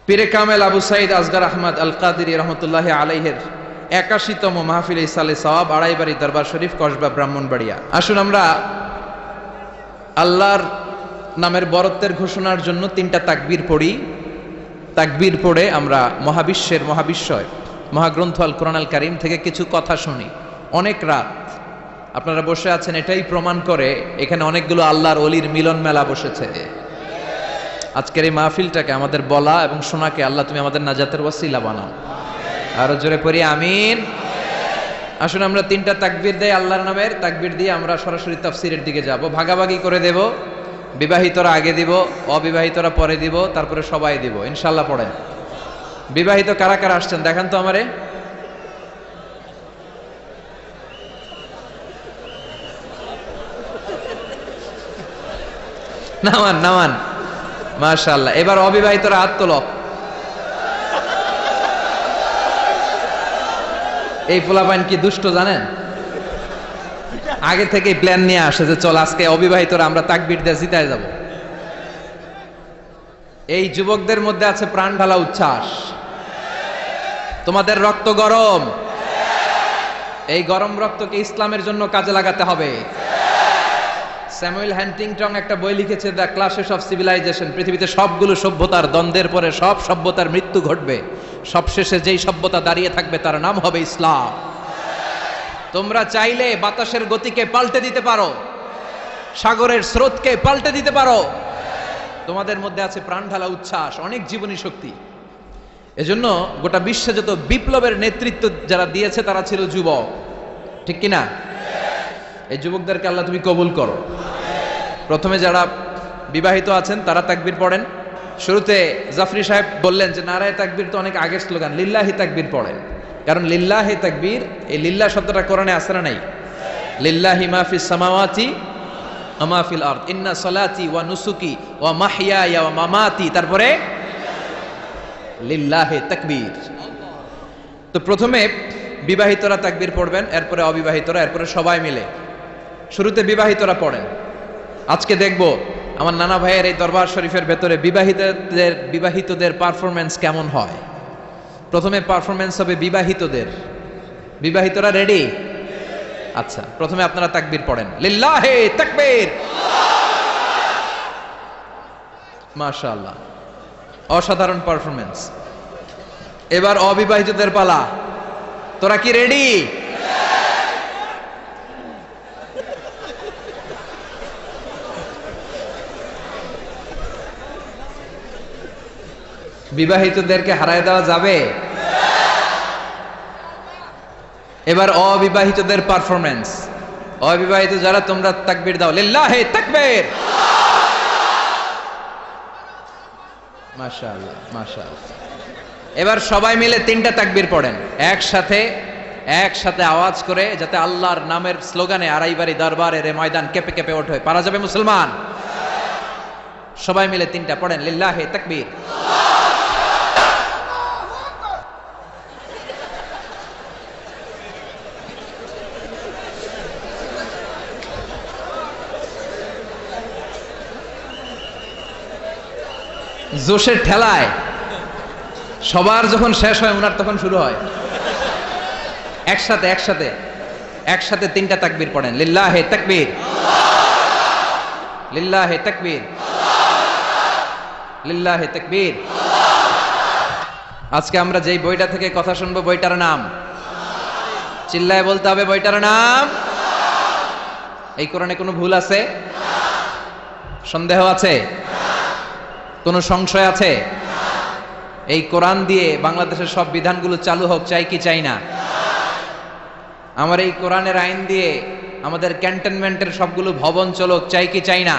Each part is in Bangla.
পীরে কামেল আবু সাইদ আসগার আহমদ আল কাদিরি রহমতুল্লাহ আলাইহের ৮১তম মাহফিল ইসালে সওয়াব আড়াইবাড়ি দরবার শরীফ কসবা ব্রাহ্মণবাড়িয়া। আসুন আমরা আল্লাহর নামের বরত্বের ঘোষণার জন্য ৩টা তাকবীর পড়ি। তাকবীর পড়ে আমরা মহাবিশ্বয় মহাগ্রন্থ আল কোরআন আল কারীম থেকে কিছু কথা শুনি। অনেক রাত আপনারা বসে আছেন, এটাই প্রমাণ করে এখানে অনেকগুলো আল্লাহর ওলির মিলন মেলা বসেছে। আজকের এই মাহফিলটাকে আমাদের বলা এবং শোনাকে আল্লাহ তুমি আমাদের নাজাতের ওয়াসিলা বানাও। আরো জোরে পড়ি আমিন। আসুন আমরা ৩টা তাকবীর দেই আল্লাহর নামের। তাকবীর দিয়ে আমরা সরাসরি তাফসীরের দিকে যাব। ভাগাভাগি করে দেব। বিবাহিতরা আগে দিব, অবিবাহিতরা পরে দিব, তারপরে সবাই দিব ইনশাআল্লাহ। পড়েন। বিবাহিত কারা কারা আসছেন দেখান তো আমারে। নামান নামান, মাশাআল্লাহ। এবার অবিবাহিতরা হাত তোলো। এই পোলাপাইন কি দুষ্ট জানেন, আগে থেকে প্ল্যান নিয়ে আসে যে চল আজকে অবিবাহিতরা আমরা তাকবীর দিয়ে জিতায় যাব। এই যুবকদের মধ্যে আছে প্রাণ ঢালা উচ্ছ্বাস। তোমাদের রক্ত গরম, এই গরম রক্তকে ইসলামের জন্য কাজে লাগাতে হবে। স্যামুয়েল হ্যান্টিংটন একটা বই লিখেছে, দ্য ক্লাসেস অফ সিভিলাইজেশন। পৃথিবীতে সবগুলো সভ্যতার দ্বন্দ্বের পরে সব সভ্যতার মৃত্যু ঘটবে, সবশেষে যেই সভ্যতা দাঁড়িয়ে থাকবে তার নাম হবে ইসলাম। তোমরা চাইলে বাতাসের গতিকে পাল্টে দিতে পারো, সাগরের স্রোতকে পাল্টে দিতে পারো। তোমাদের মধ্যে আছে প্রাণ ঢালা উচ্ছ্বাস, অনেক জীবনী শক্তি। এজন্য গোটা বিশ্বে যত বিপ্লবের নেতৃত্ব যারা দিয়েছে তারা ছিল যুবক, ঠিক কিনা? এই যুবকদেরকে আল্লাহ তুমি কবুল করো। প্রথমে যারা বিবাহিত আছেন তারা তাকবীর পড়েন। শুরুতে জাফরি সাহেব বললেন যে নারায়ে তাকবীর তো অনেক আগের স্লোগান, লিল্লাহি তাকবীর পড়েন। কারণ লিল্লাহি তাকবীর, এই লিল্লাহ শব্দটা কোরআনে আছে না নাই? লিল্লাহি মা ফিস সামাওয়াতি ওয়া মা ফিল আরদ, ইন্না সলাতি ওয়া নুসুকি ওয়া মাহইয়ায়া ওয়া মামাতি, তারপরে লিল্লাহি তাকবীর। তো প্রথমে বিবাহিতরা তাকবীর পড়বেন, এরপরে অবিবাহিতরা, এরপরে সবাই মিলে। শুরুতে বিবাহিতরা পড়েন। আজকে দেখব আমার নানা ভাইয়ের এই দরবার শরীফের ভেতরে বিবাহিতদের পারফরমেন্স কেমন হয়। প্রথমে পারফরমেন্স হবে বিবাহিতদের। বিবাহিতরা রেডি? আচ্ছা, প্রথমে আপনারা তাকবীর পড়েন, লিল্লাহি তাকবীর। মাশাআল্লাহ, অসাধারণ পারফরমেন্স। এবার অবিবাহিতদের পালা। তোরা কি রেডি? বিবাহিতদেরকে হারায় দেওয়া যাবে? এবার অবিবাহিতদের পারফরমেন্স। অবিবাহিত যারা তোমরা তাকবীর দাও, লিল্লাহি তাকবীর। মাশাআল্লাহ মাশাআল্লাহ। এবার সবাই মিলে 3টা তাকবীর পড়েন একসাথে আওয়াজ করে, যাতে আল্লাহর নামের স্লোগানে আড়াইবাড়ি দরবারের ময়দান কেঁপে কেঁপে ওঠে। পারা যাবে মুসলমান? সবাই মিলে 3টা পড়েন, লিল্লাহি তাকবীর। জোশের ঠেলায় সবার যখন শেষ হয় ওনার তখন শুরু হয়। একসাথে 3টা তাকবীর পড়েন, লিল্লাহি তাকবীর, লিল্লাহি তাকবীর, লিল্লাহি তাকবীর। আজকে আমরা যেই বইটা থেকে কথা শুনবো বইটার নাম চিল্লায় বলতে হবে, বইটার নাম। এই কোরআনে কোনো ভুল আছে? সন্দেহ আছে? কোনো সংশয় আছে? এই কোরআন দিয়ে বাংলাদেশের সব বিধানগুলো চালু হোক, চাই কি চাই না? আমার এই কোরআনের আইন দিয়ে আমাদের ক্যান্টনমেন্টের সবগুলো ভবন চলুক, চাই কি চাই না?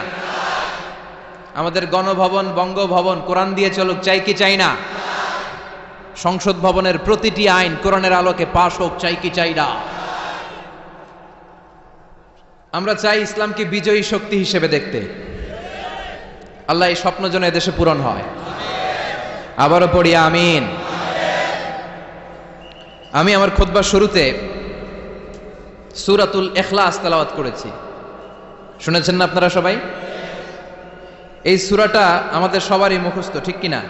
আমাদের গণভবন, বঙ্গভবন কোরআন দিয়ে চলুক, চাই কি চাই না? সংসদ ভবনের প্রতিটি আইন কোরআনের আলোকে পাশ হোক, চাই কি চাই না? আমরা চাই ইসলামকে বিজয়ী শক্তি হিসেবে দেখতে। আল্লাহ এই স্বপ্ন যেন এদেশে পূরণ হয়। আবারও পড়ি আমিন। আমি আমার খুতবার শুরুতে সূরাতুল ইখলাস তেলাওয়াত করেছি, শুনেছেন না আপনারা সবাই? এই সূরাটা আমাদের সবারই মুখস্থ, ঠিক কিনা?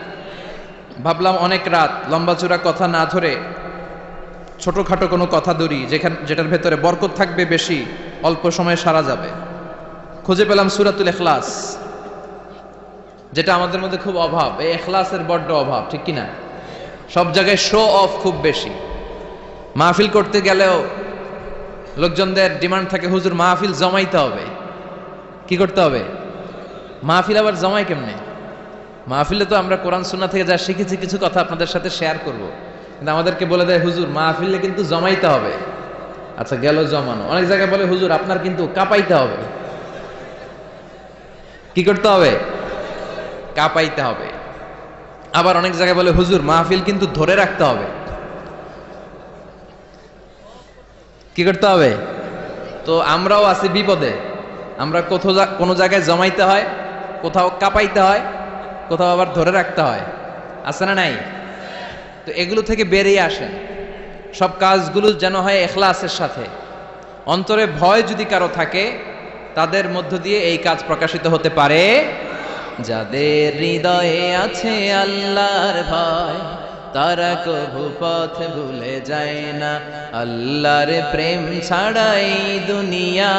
ভাবলাম অনেক রাত, লম্বা চূড়া কথা না ধরে ছোটখাটো কোনো কথা ধরি যেটার ভেতরে বরকত থাকবে বেশি, অল্প সময়ে সারা যাবে। খুঁজে পেলাম সূরাতুল ইখলাস, যেটা আমাদের মধ্যে খুব অভাব। এই ইখলাসের বড্ড অভাব, ঠিক কিনা? সব জায়গায় শো অফ খুব বেশি। মাহফিল করতে গেলেও লোকজনদের ডিমান্ড থাকে, হুজুর মাহফিল জমাইতে হবে। কি করতে হবে? মাহফিল আবার জমাই কেমনে? মাহফিলে তো আমরা কোরআন সুন্নাহ থেকে যা শিখেছি কিছু কথা আপনাদের সাথে শেয়ার করব, কিন্তু আমাদেরকে বলে দেয় হুজুর মাহফিলে কিন্তু জমাইতে হবে। আচ্ছা গেল জমানো। অনেক জায়গায় বলে হুজুর আপনার কিন্তু কাঁপাইতে হবে। কি করতে হবে? কাঁপাইতে হবে। আবার অনেক জায়গায় বলে হুজুর মাহফিল কিন্তু ধরে রাখতে হবে। কি করতে হবে? তো আমরাও আছি বিপদে। আমরা কোনো জায়গায় জমাইতে হয়, কোথাও কাঁপাইতে হয়, কোথাও আবার ধরে রাখতে হয়। আছে না নাই? তো এগুলো থেকে বেরিয়ে আসেন। সব কাজগুলো যেন হয় ইখলাসের সাথে। অন্তরে ভয় যদি কারো থাকে, তাদের মধ্য দিয়ে এই কাজ প্রকাশিত হতে পারে। যাদের হৃদয়ে আছে আল্লাহর ভয়, তারা কভু পথ ভুলে যায় না। আল্লাহর প্রেম ছাড়া এই দুনিয়া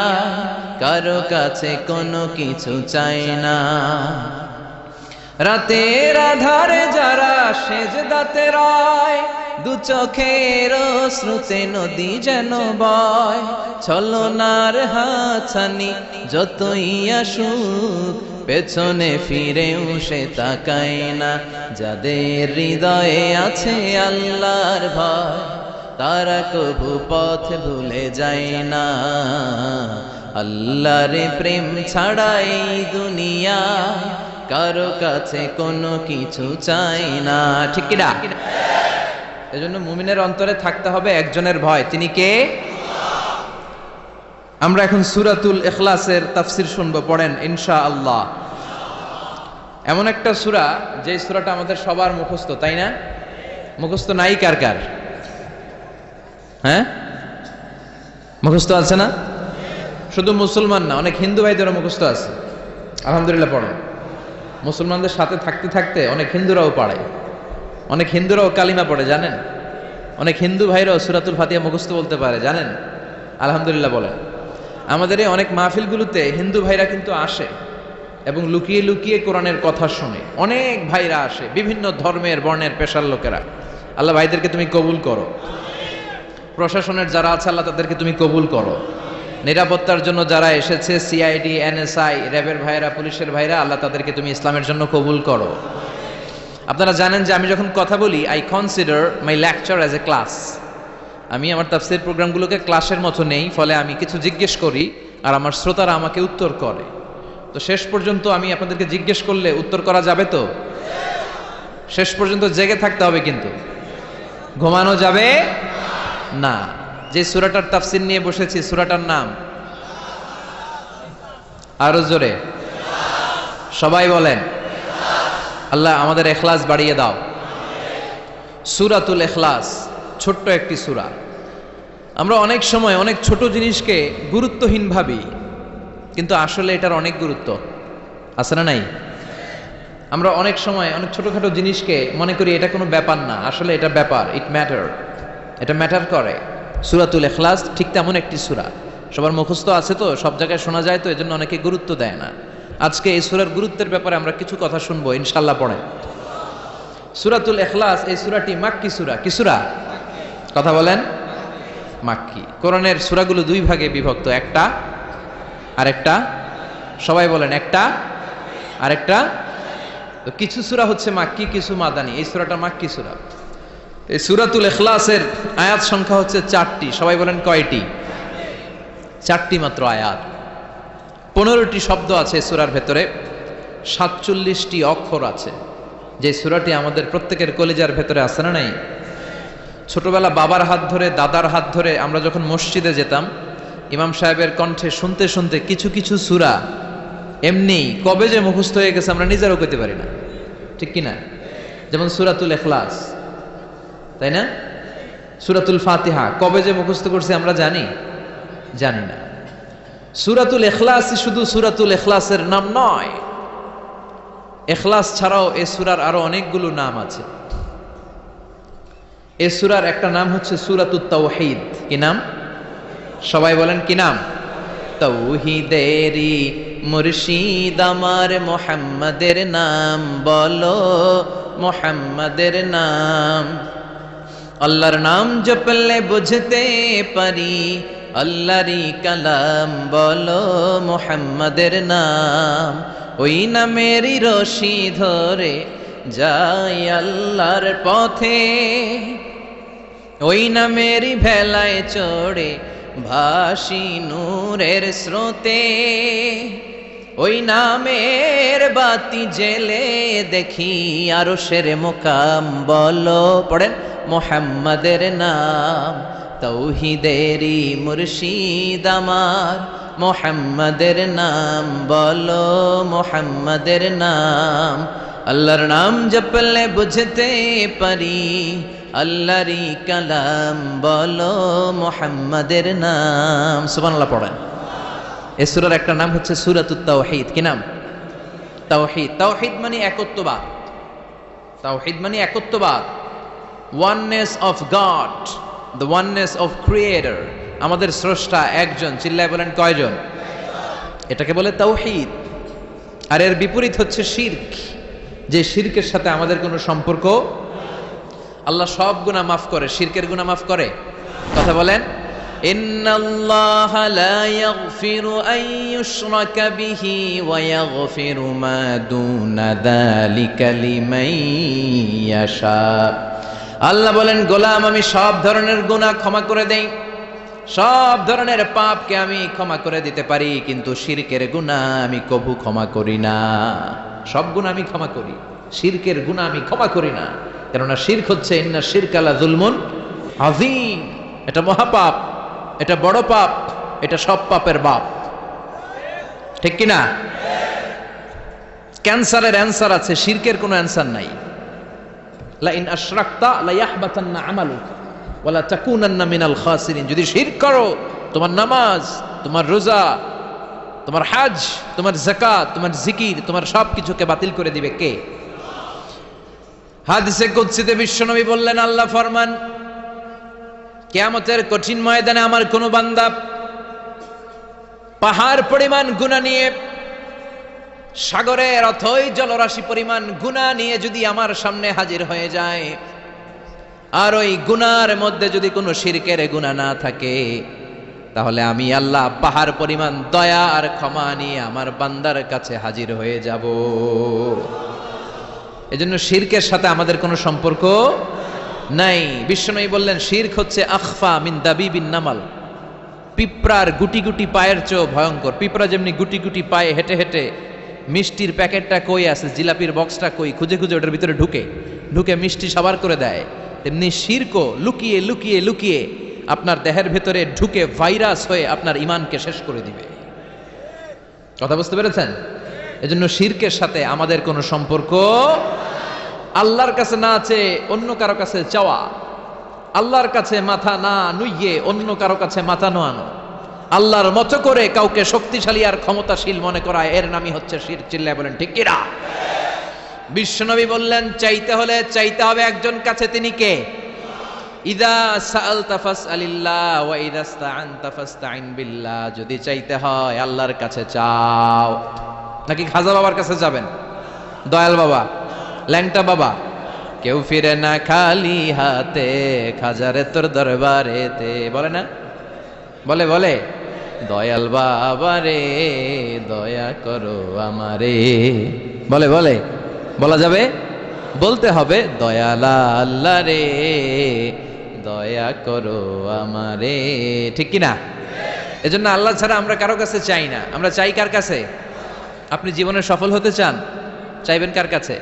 কারো কাছে কোনো কিছু চায় না। রাতের আধারে যারা সেজদাতে রয়, দু চোখের শ্রুতে নদী যেন বয়। ছলনার হাতছানি যতই আসুক, পেছনে ফিরেও সে তাকায় না। যাদের হৃদয়ে আছে আল্লাহর ভয়, তারা কভু পথ ভুলে যায় না। আল্লাহর প্রেম ছাড়া এই দুনিয়া কারো কাছে কোনো কিছু চাই না। ঠিক কি না? এজন্য মুমিনের অন্তরে থাকতে হবে একজনের ভয়। তিনি কে? আমরা এখন সূরাতুল ইখলাসের তাফসীর শুনবো। পড়েন ইনশাআল্লাহ। এমন একটা সূরা যে সূরাটা আমাদের সবার মুখস্থ, তাই না? মুখস্থ নাই কার কার? হ্যাঁ, মুখস্থ আছে না? শুধু মুসলমান না, অনেক হিন্দু ভাইদেরও মুখস্থ আছে। আলহামদুলিল্লাহ পড়েন। মুসলমানদের সাথে থাকতে থাকতে অনেক হিন্দুরাও পড়ে, অনেক হিন্দুরাও কালিমা পড়ে, জানেন? অনেক হিন্দু ভাইরাও সূরাতুল ফাতিহা মুখস্থ বলতে পারে, জানেন? আলহামদুলিল্লাহ বলেন। আমাদের এই অনেক মাহফিলগুলোতে হিন্দু ভাইরা কিন্তু আসে এবং লুকিয়ে লুকিয়ে কোরআনের কথা শোনে। অনেক ভাইরা আসে, বিভিন্ন ধর্মের বর্ণের পেশার লোকেরা। আল্লাহ ভাইদেরকে তুমি কবুল করো। প্রশাসনের যারা আছে আল্লাহ তাদেরকে তুমি কবুল করো। নিরাপত্তার জন্য যারা এসেছে, সিআইডি, এনএসআই, র্যাবের ভাইরা, পুলিশের ভাইরা, আল্লাহ তাদেরকে তুমি ইসলামের জন্য কবুল করো। আপনারা জানেন যে আমি যখন কথা বলি, I consider my lecture as a class. আমি আমার তাফসীর প্রোগ্রামগুলোকে ক্লাসের মতো নেই। ফলে আমি কিছু জিজ্ঞেস করি আর আমার শ্রোতারা আমাকে উত্তর করে। তো শেষ পর্যন্ত আমি আপনাদেরকে জিজ্ঞেস করলে উত্তর করা যাবে তো? শেষ পর্যন্ত জেগে থাকতে হবে, কিন্তু ঘুমানো যাবে না। যে সূরাটার তাফসীর নিয়ে বসেছি, সূরাটার নাম আরো জোরে সবাই বলেন। আল্লাহ আমাদের ইখলাস বাড়িয়ে দাও। সূরাতুল ইখলাস ছোট্ট একটি সূরা। আমরা অনেক সময় অনেক ছোট জিনিসকে গুরুত্বহীন ভাবি, কিন্তু আসলে এটার অনেক গুরুত্ব আছে না নাই? আমরা অনেক সময় অনেক ছোটখাটো জিনিসকে মনে করি এটা কোনো ব্যাপার না, আসলে এটা ব্যাপার। ইট ম্যাটার, এটা ম্যাটার করে। সূরাতুল ইখলাস ঠিক তেমন একটি সূরা। সবার মুখস্থ আছে তো, সব জায়গায় শোনা যায় তো, এজন্য অনেকে গুরুত্ব দেয় না। আজকে এই সূরার গুরুত্বের ব্যাপারে আমরা কিছু কথা শুনবো ইনশাআল্লাহ। পড়েন সূরাতুল ইখলাস। এই সূরাটি মাক্কি সূরা। কি সূরা? কথা বলেন। মাক্কি। কোরআনের সূরাগুলো দুই ভাগে বিভক্ত, একটা আরেকটা। সবাই বলেন, একটা আরেকটা। তো কিছু সূরা হচ্ছে মাক্কি, কিছু মাদানী। এই সূরাটা মাক্কি সূরা। এই সূরাতুল ইখলাসের আয়াত সংখ্যা হচ্ছে 4টি। সবাই বলেন কয়টি? 4টি মাত্র আয়াত। 15টি শব্দ আছে সূরার ভেতরে, 47টি অক্ষর আছে। যে সূরাটি আমাদের প্রত্যেকের কলিজার ভেতরে আছে না নাই? ছোটবেলা বাবার হাত ধরে, দাদার হাত ধরে আমরা যখন মসজিদে যেতাম, ইমাম সাহেবের কণ্ঠে শুনতে শুনতে কিছু কিছু সূরা এমনি কবে যে মুখস্থ হয়ে গেছে আমরা নিজেরাও কইতে পারি না, ঠিক কি না? যেমন সূরাতুল ইখলাস, তাই না? সূরাতুল ফাতিহা কবে যে মুখস্থ করছি আমরা জানি না। সূরাতুল ইখলাস শুধু সূরাতুল ইখলাসের নাম নয়, ইখলাস ছাড়াও এই সূরার আরো অনেকগুলো নাম আছে। এই সূরার একটা নাম হচ্ছে সূরাতুত তাওহীদ। কি নাম? সবাই বলেন কি নাম? তাওহীদেরই মুর্শিদ আমার মুহাম্মাদের নাম বলো, মুহাম্মাদের নাম। আল্লাহর নাম জপলে বুঝতে পারি আল্লাহরই কালাম বলো, মুহাম্মাদের নাম। ওই নামেরই রশি ধরে যাই আল্লাহর পথে, ওই নামেরই ভেলায় চড়ে ভাসি নূরের স্রোতে। ওই নামের বাতি জেলে দেখি আরশের মুকাম বলো, পড়েন মুহাম্মাদের নাম। তাওহীদেরই মুর্শিদ আমার মুহাম্মাদের নাম বলো, মুহাম্মাদের নাম। আল্লাহর নাম জপলে বুঝতে পারি আল্লাহরই কালাম বলো, মুহাম্মাদের নাম। সুবহানাল্লাহ পড়েন। এই সূরার একটা নাম হচ্ছে সূরাতুত তাওহীদ। কি নাম? তাওহীদ। তাওহীদ মানে একত্ববাদ। তাওহীদ মানে একত্ববাদ, oneness of God, the oneness of creator. আমাদের স্রষ্টা একজন, চিল্লায় বলেন কয়জন? এটাকে বলে তাওহীদ। আর এর বিপরীত হচ্ছে শিরক, যে শিরকের সাথে আমাদের কোনো সম্পর্ক। আল্লাহ সব গুনাহ মাফ করে, শিরকের গুনাহ মাফ করে? কথা বলেন। ইন্নাল্লাহা লা ইয়াগফিরু আন ইউশরাকা বিহি ওয়া ইয়াগফিরু মা দুনা যালিকা লিমান ইয়াশা। আল্লাহ বলেন, গোলাম আমি সব ধরনের গুনাহ ক্ষমা করে দেই, সব ধরনের পাপকে আমি ক্ষমা করে দিতে পারি, কিন্তু শিরকের গুনাহ আমি কবু ক্ষমা করি না। সব গুনাহ আমি ক্ষমা করি, শিরকের গুনাহ আমি ক্ষমা করি না। কেননা শিরক হচ্ছে ইন্না শিরকা লা যুলমুন আযীম, এটা মহাপাপ, এটা বড় পাপ, এটা সব পাপের বাপ। ঠিক কি না? ক্যান্সারের অ্যানসার আছে, শিরকের কোনো অ্যানসার নাই। লা ইন আশরাকতা লা ইয়াহবাতান্না আমালুক ওয়া লা তাকুনান্না মিনাল খাসিরিন। যদি শিরক করো, তোমার নামাজ, তোমার রোজা, তোমার হজ, তোমার যাকাত, তোমার জিকির, তোমার সবকিছুকে বাতিল করে দিবে কে? হাদিসে কুদসিতে বিশ্বনবী বললেন, আল্লাহ ফরমান, কিয়ামতের কঠিন ময়দানে আমার কোন বান্দা পাহাড় পরিমাণ গুনাহ নিয়ে, সাগরের অথই জলরাশি পরিমাণ গুনাহ নিয়ে যদি আমার সামনে হাজির হয়ে যায়, আর ওই গুনার মধ্যে যদি কোনো শিরকের গুনাহ না থাকে, তাহলে আমি আল্লাহ পাহাড় পরিমাণ দয়া আর ক্ষমা নিয়ে আমার বান্দার কাছে হাজির হয়ে যাব। এজন্য শিরকের সাথে আমাদের কোনো সম্পর্ক নাই। বিশ্বনবী বললেন, শিরক হচ্ছে আখফা মিন দাবিবিন নামাল, পিঁপড়ার গুটি গুটি পায়ের চেয়েও ভয়ঙ্কর। পিঁপড়া যেমনি গুটি গুটি পায়ে হেঁটে হেঁটে মিষ্টির প্যাকেটটা কই আছে, জিলাপির বক্সটা কই খুঁজে খুঁজে ওটার ভিতরে ঢুকে ঢুকে মিষ্টি সবার করে দেয়, তেমনি শিরকও লুকিয়ে লুকিয়ে লুকিয়ে আপনার দেহের ভেতরে ঢুকে ভাইরাস হয়ে আপনার ঈমানকে শেষ করে দিবে। কথা বুঝতে পেরেছেন? এজন্য শিরকের সাথে আমাদের কোনো সম্পর্ক আল্লাহর কাছে না আছে অন্য কারো কাছে চাওয়া, আল্লাহর কাছে মাথা না নুইয়ে অন্য কারো কাছে মাথা নোয়ানো, আল্লাহর মতো করে কাউকে শক্তিশালী আর ক্ষমতাশীল মনে করা, এর নামই হচ্ছে শিরক। চিল্লায় বলেন ঠিক কিনা? বিশ্বনবী বললেন, চাইতে হলে চাইতে হবে একজন কাছে, তিনি কে? ইদা সাআলতা ফাসআলিল্লাহ ওয়া ইদা ইসতাআনতা ফাসতাইন বিল্লাহ। যদি চাইতে হয় আল্লাহর কাছে চাও। নাকি খাজা বাবার কাছে যাবেন? দয়াল বাবা, ল্যাংটা বাবা? কেউ ফিরে না খালি হাতে, খাজারে তোর দরবারেতে, বলে না? বলে বলে দয়াল বাবা রে দয়া করো আমারে, বলে বলে বলা যাবে? বলতে হবে, দয়াল আল্লাহ রে দয়া করো আমারে। ঠিক কিনা? এজন্য আল্লাহ ছাড়া আমরা কারো কাছে চাই না। আমরা চাই কার কাছে? আপনি জীবনে সফল হতে চান, চাইবেন কার কাছে?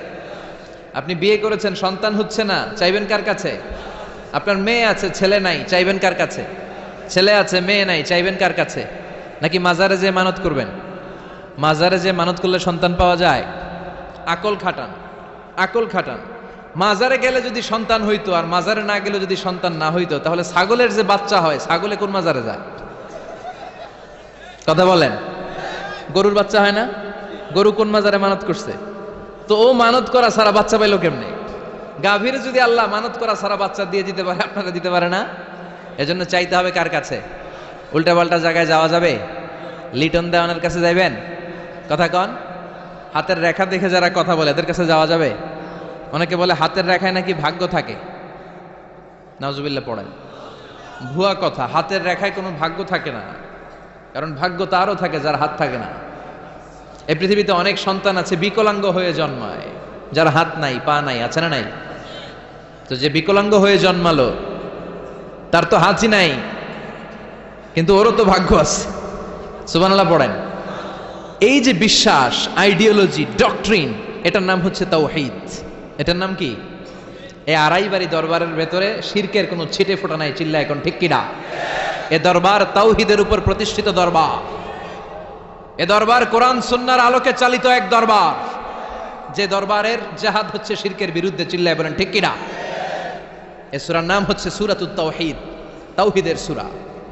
আপনি বিয়ে করেছেন, সন্তান হচ্ছে না, চাইবেন কার কাছে? আপনার মেয়ে আছে, ছেলে নাই, চাইবেন কার কাছে? ছেলে আছে, মেয়ে নাই, চাইবেন কার কাছে? নাকি মাজারে যে মানত করবেন? মাজারে যে মানত করলে সন্তান পাওয়া যায়? আকল খাটান, আকল খাটান। মাজারে গেলে যদি সন্তান হইতো আর মাজারে না গেলে যদি সন্তান না হইতো, তাহলে ছাগলের যে বাচ্চা হয়, ছাগলে কোন মাজারে যায়? কথা বলেন। গরুর বাচ্চা হয় না? গরু কোন মাজারে মানত করছে? তো ও মানত করা সারা বাচ্চা পাইলো কেমনে? গাভীর যদি আল্লাহ মানত করা সারা বাচ্চা দিয়ে দিতে পারে, আপনারা দিতে পারে না? এজন্য চাইতে হবে কার কাছে? উল্টা পাল্টা জায়গায় যাওয়া যাবে? লিটন দেওয়ানের কাছে যাইবেন? কথা কন। হাতের রেখা দেখে যারা কথা বলে এদের কাছে যাওয়া যাবে? অনেকে বলে হাতের রেখায় নাকি ভাগ্য থাকে। নাউজুবিল্লাহ পড়েন। ভুয়া কথা। হাতের রেখায় কোনো ভাগ্য থাকে না, কারণ ভাগ্য তারও থাকে যার হাত থাকে না। এই পৃথিবীতে অনেক সন্তান আছে বিকলাঙ্গ হয়ে জন্মায়, যার হাত নাই পা নাই, আছে না নাই? তো যে বিকলাঙ্গ হয়ে জন্মালো তার তো হাতই নাই, কিন্তু ওরও তো ভাগ্য আছে। সুবহানাল্লাহ পড়েন। এই যে বিশ্বাস, আইডিওলজি, ডক্ট্রিন, এটার নাম হচ্ছে তাওহীদ। এটার নাম কি? এই আড়াইবাড়ি দরবারের ভেতরে শিরকের কোনো ছিটে ফোটা নাই। চিল্লা এখন ঠিক কিনা? এ দরবার তাওহীদের উপর প্রতিষ্ঠিত দরবার। এ দরবার কোরআন সুন্নাহর আলোকে চালিত এক দরবার, যে দরবারের জিহাদ হচ্ছে শিরকের বিরুদ্ধে। চিল্লায় বলেন ঠিক কিনা? এই সূরার নাম হচ্ছে সূরাতুত তাওহীদ, তাওহীদের সূরা,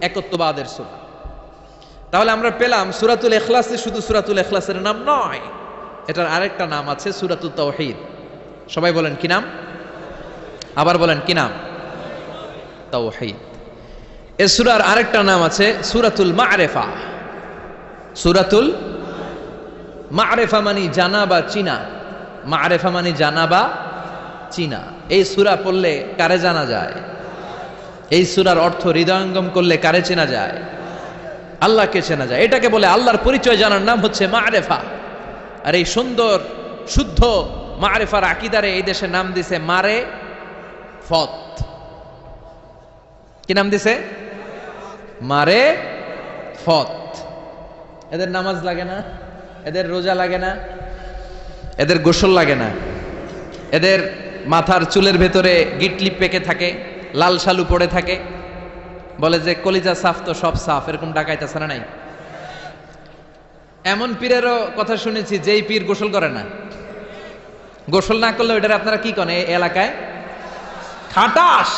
একত্ববাদের সূরা। তাহলে আমরা পেলাম সূরাতুল ইখলাসে শুধু সূরাতুল ইখলাসের নাম নয়, এটার আরেকটা নাম আছে সূরাতুত তাওহীদ। সবাই বলেন কি নাম? আবার বলেন কি নাম? তাওহীদ। এই সূরার আরেকটা নাম আছে সূরাতুল মা'রিফা। সূরাতুল মা'রিফা মানে জানা বা চিনা। মা'রিফা মানে জানা বা চিনা। এই সূরা পড়লে কারে জানা যায়? এই সূরার অর্থ হৃদয়ঙ্গম করলে কারে চেনা যায়? আল্লাহকে চেনা যায়। এটাকে বলে আল্লাহর পরিচয় জানার নাম হচ্ছে মা'রিফা। আর এই সুন্দর শুদ্ধ মা'রিফার আকীদারে এই দেশে নাম দিছে মারে ফত। কি নাম দিছে? মারে ফত। এদের নামাজ লাগে না, এদের রোজা লাগে না, এদের গোসল লাগে না, এদের মাথার চুলের ভেতরে গিটলি পেকে থাকে, লাল শালু পড়ে থাকে, বলে যে কলিজা সাফ তো সব সাফ, এরকম ডাকাইতেছে না নাই? এমন পীরেরও কথা শুনেছি যেই পীর গোসল করে না। গোসল না করলে ওইটার আপনারা কি করেন এই এলাকায়? খাটাস।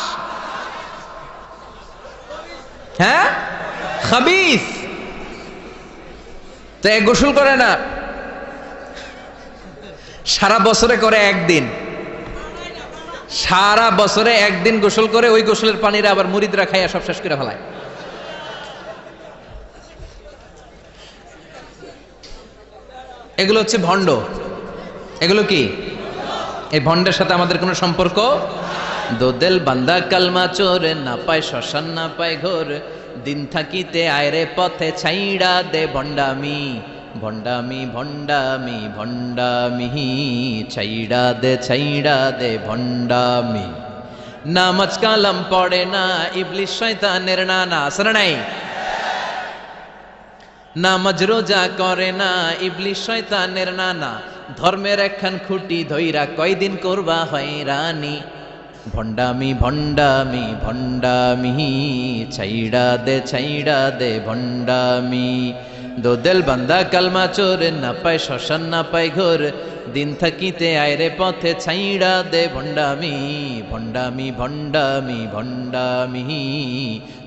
হ্যাঁ, খাবিস। তো গোসল করে না, সারা বছরে করে একদিন। সারা বছরে একদিন গোসল করে, ওই গোসলের পানিরা আবার মুরিদরা খাইয়া সব শেষ করে ফেলায়। এগুলো হচ্ছে ভণ্ড। এগুলো কি? এই ভণ্ডের সাথে আমাদের কোনো সম্পর্ক? দোদেল বান্দা কালমা চোরে, না পায় শ্মশান না পায় ঘোর, দিন থাকিতে আয়রে পথে ছাইড়া দে ভণ্ডামি। ভণ্ডামি ভণ্ডামি ভণ্ডামি, ছাইড়া দে ভণ্ডামি। নামাজ কালাম পড়ে না, ইবলিস শয়তানের নানা। শোনা নাই? নামাজ রোজা করে না, ইবলিস শয়তানের নানা। ধর্মের একখান খুঁটি ধইরা কয়দিন করবা হয়রানি। ভণ্ডামি ভণ্ডামি ভণ্ডামি, ছাইড়া দে ভণ্ডামি। দোদেল বান্দা কালমা চোরে, না পায় শ্মশান না পায় ঘোর, দিন থাকিতে আয়রে পথে ছাইড়া দে ভণ্ডামি। ভণ্ডামি ভণ্ডামি ভণ্ডামি,